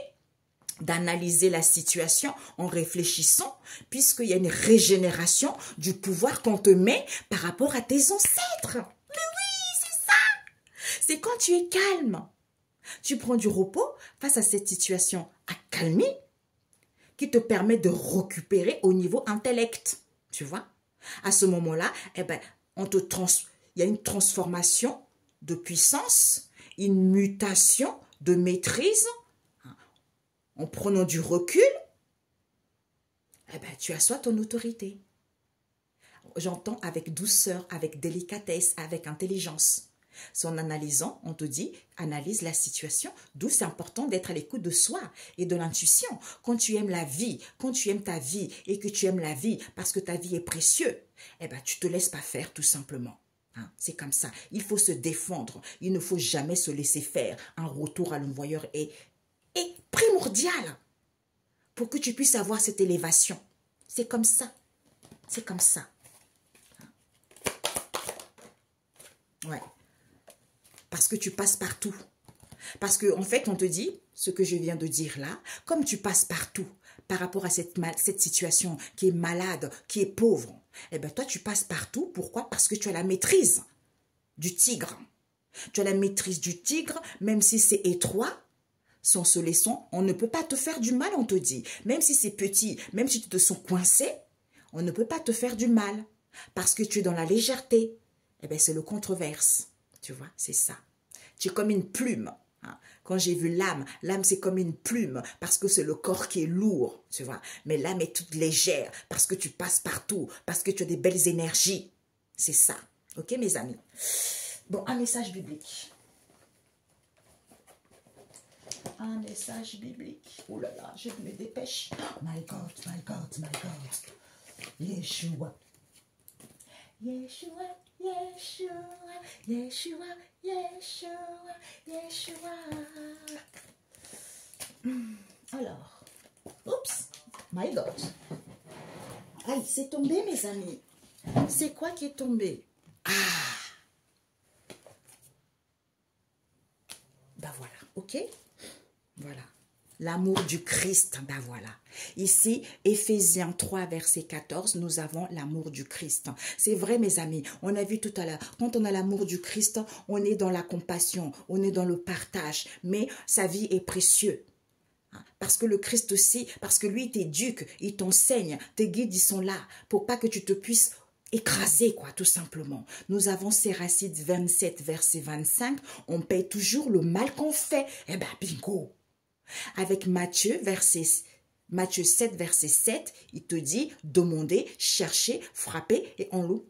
d'analyser la situation en réfléchissant, puisqu'il y a une régénération du pouvoir qu'on te met par rapport à tes ancêtres. Mais oui, c'est ça. C'est quand tu es calme. Tu prends du repos face à cette situation accalmie qui te permet de récupérer au niveau intellect. Tu vois? À ce moment-là, eh ben, il y a une transformation de puissance, une mutation de maîtrise. En prenant du recul, eh ben, tu assois ton autorité. J'entends avec douceur, avec délicatesse, avec intelligence. C'est en analysant, on te dit, analyse la situation, d'où c'est important d'être à l'écoute de soi et de l'intuition. Quand tu aimes la vie, quand tu aimes ta vie et que tu aimes la vie parce que ta vie est précieuse, eh ben, tu ne te laisses pas faire tout simplement. Hein, c'est comme ça. Il faut se défendre. Il ne faut jamais se laisser faire. Un retour à l'envoyeur est primordial pour que tu puisses avoir cette élévation. C'est comme ça. C'est comme ça. Ouais. Parce que tu passes partout. Parce qu'en fait, on te dit, ce que je viens de dire là, comme tu passes partout par rapport à cette situation qui est malade, qui est pauvre, eh bien toi, tu passes partout. Pourquoi? Parce que tu as la maîtrise du tigre. Tu as la maîtrise du tigre, même si c'est étroit, sans se laisser, on ne peut pas te faire du mal, on te dit. Même si c'est petit, même si tu te sens coincé, on ne peut pas te faire du mal. Parce que tu es dans la légèreté. Eh bien, c'est le controverse. Tu vois, c'est ça. Tu es comme une plume. Hein. Quand j'ai vu l'âme, l'âme c'est comme une plume parce que c'est le corps qui est lourd, tu vois. Mais l'âme est toute légère parce que tu passes partout, parce que tu as des belles énergies. C'est ça. Ok, mes amis? Bon, un message biblique. Un message biblique. Oh là là, je me dépêche. My God, my God, my God. Yeshua. Yeshua, Yeshua, Yeshua, Yeshua, Yeshua. Alors, oups, my God. Aïe, c'est tombé, mes amis. C'est quoi qui est tombé? Ah. Ben voilà, ok? Voilà. L'amour du Christ, ben voilà. Ici, Éphésiens 3, verset 14, nous avons l'amour du Christ. C'est vrai, mes amis, on a vu tout à l'heure, quand on a l'amour du Christ, on est dans la compassion, on est dans le partage, mais sa vie est précieuse. Parce que le Christ aussi, parce que lui, il t'éduque, il t'enseigne, tes guides, ils sont là, pour pas que tu te puisses écraser, quoi, tout simplement. Nous avons Siracide 27, verset 25, on paye toujours le mal qu'on fait. Eh ben, bingo! Avec Matthieu 7, verset 7, il te dit demandez, cherchez, frappez et on loue.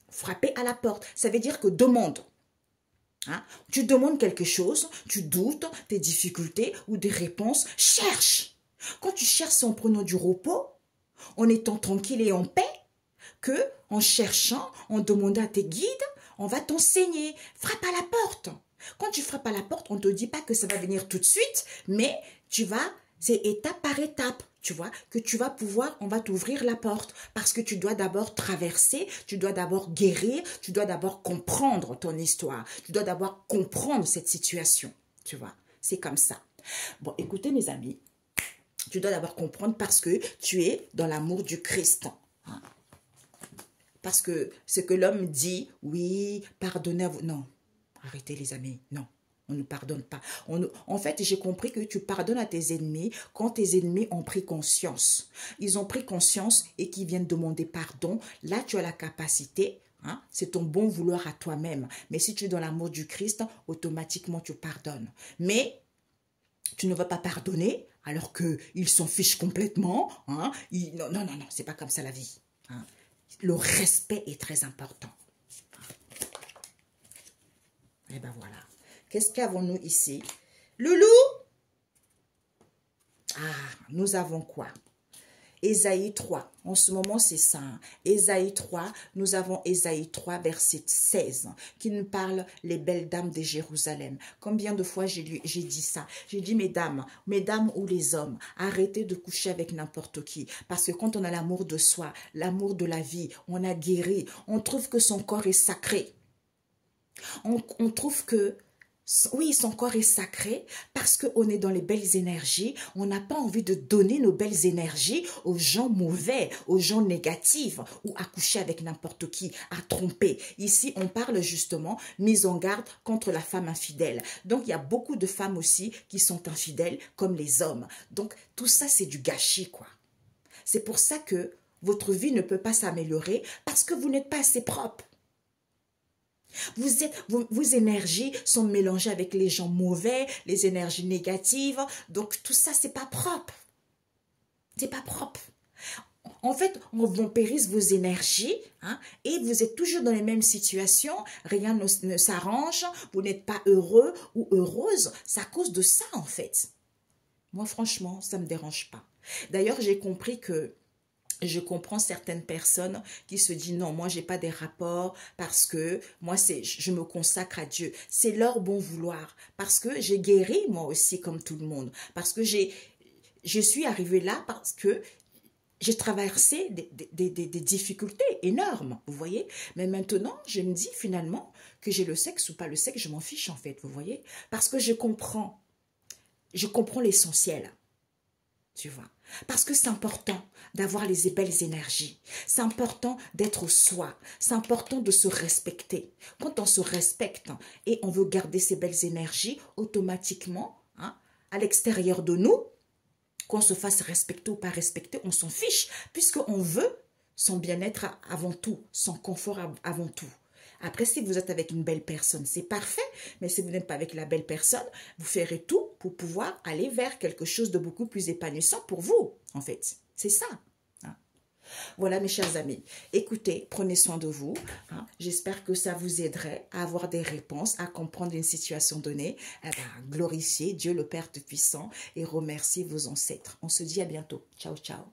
Frappez à la porte. Ça veut dire que demande. Hein? Tu demandes quelque chose, tu doutes, tes difficultés ou des réponses, cherche. Quand tu cherches en prenant du repos, en étant tranquille et en paix, que en cherchant, en demandant à tes guides, on va t'enseigner. Frappe à la porte. Quand tu frappes à la porte, on ne te dit pas que ça va venir tout de suite, mais tu vas, c'est étape par étape, tu vois, que tu vas pouvoir, on va t'ouvrir la porte, parce que tu dois d'abord traverser, tu dois d'abord guérir, tu dois d'abord comprendre ton histoire, tu dois d'abord comprendre cette situation, tu vois, c'est comme ça. Bon, écoutez mes amis, tu dois d'abord comprendre parce que tu es dans l'amour du Christ. Hein? Parce que ce que l'homme dit, oui, pardonnez-vous, non. Arrêtez les amis, non, on ne pardonne pas. En fait, j'ai compris que tu pardonnes à tes ennemis quand tes ennemis ont pris conscience. Ils ont pris conscience et qu'ils viennent demander pardon. Là, tu as la capacité, hein, c'est ton bon vouloir à toi-même. Mais si tu es dans l'amour du Christ, automatiquement tu pardonnes. Mais tu ne vas pas pardonner alors qu'ils s'en fichent complètement. Hein. Non, non, non, non, c'est pas comme ça la vie. Hein. Le respect est très important. Et ben voilà. Qu'est-ce qu'avons-nous ici? Le loup. Ah, nous avons quoi? Ésaïe 3, en ce moment c'est ça. Hein. Ésaïe 3, nous avons Ésaïe 3, verset 16, qui nous parle les belles dames de Jérusalem. Combien de fois j'ai dit ça? J'ai dit, mesdames ou les hommes, arrêtez de coucher avec n'importe qui. Parce que quand on a l'amour de soi, l'amour de la vie, on a guéri, on trouve que son corps est sacré. On trouve que oui, son corps est sacré parce qu'on est dans les belles énergies. On n'a pas envie de donner nos belles énergies aux gens mauvais, aux gens négatifs ou à coucher avec n'importe qui, à tromper. Ici, on parle justement mise en garde contre la femme infidèle. Donc, il y a beaucoup de femmes aussi qui sont infidèles comme les hommes. Donc, tout ça, c'est du gâchis, quoi. C'est pour ça que votre vie ne peut pas s'améliorer parce que vous n'êtes pas assez propre. Vos énergies sont mélangées avec les gens mauvais, les énergies négatives. Donc, tout ça, c'est pas propre. C'est pas propre. En fait, on vampirise vos énergies hein, et vous êtes toujours dans les mêmes situations. Rien ne s'arrange. Vous n'êtes pas heureux ou heureuse. C'est à cause de ça, en fait. Moi, franchement, ça ne me dérange pas. D'ailleurs, j'ai compris que je comprends certaines personnes qui se disent non, moi j'ai pas des rapports parce que moi je me consacre à Dieu. C'est leur bon vouloir parce que j'ai guéri moi aussi comme tout le monde. Parce que je suis arrivée là parce que j'ai traversé des difficultés énormes, vous voyez. Mais maintenant, je me dis finalement que j'ai le sexe ou pas le sexe, je m'en fiche en fait, vous voyez. Parce que je comprends l'essentiel. Tu vois, parce que c'est important d'avoir les belles énergies. C'est important d'être soi. C'est important de se respecter. Quand on se respecte et on veut garder ces belles énergies, automatiquement, hein, à l'extérieur de nous, qu'on se fasse respecter ou pas respecter, on s'en fiche, puisqu'on veut son bien-être avant tout, son confort avant tout. Après, si vous êtes avec une belle personne, c'est parfait. Mais si vous n'êtes pas avec la belle personne, vous ferez tout pour pouvoir aller vers quelque chose de beaucoup plus épanouissant pour vous, en fait. C'est ça. Hein. Voilà, mes chers amis. Écoutez, prenez soin de vous. Hein. J'espère que ça vous aiderait à avoir des réponses, à comprendre une situation donnée. Eh ben, glorifiez Dieu le Père Tout-Puissant et remerciez vos ancêtres. On se dit à bientôt. Ciao, ciao.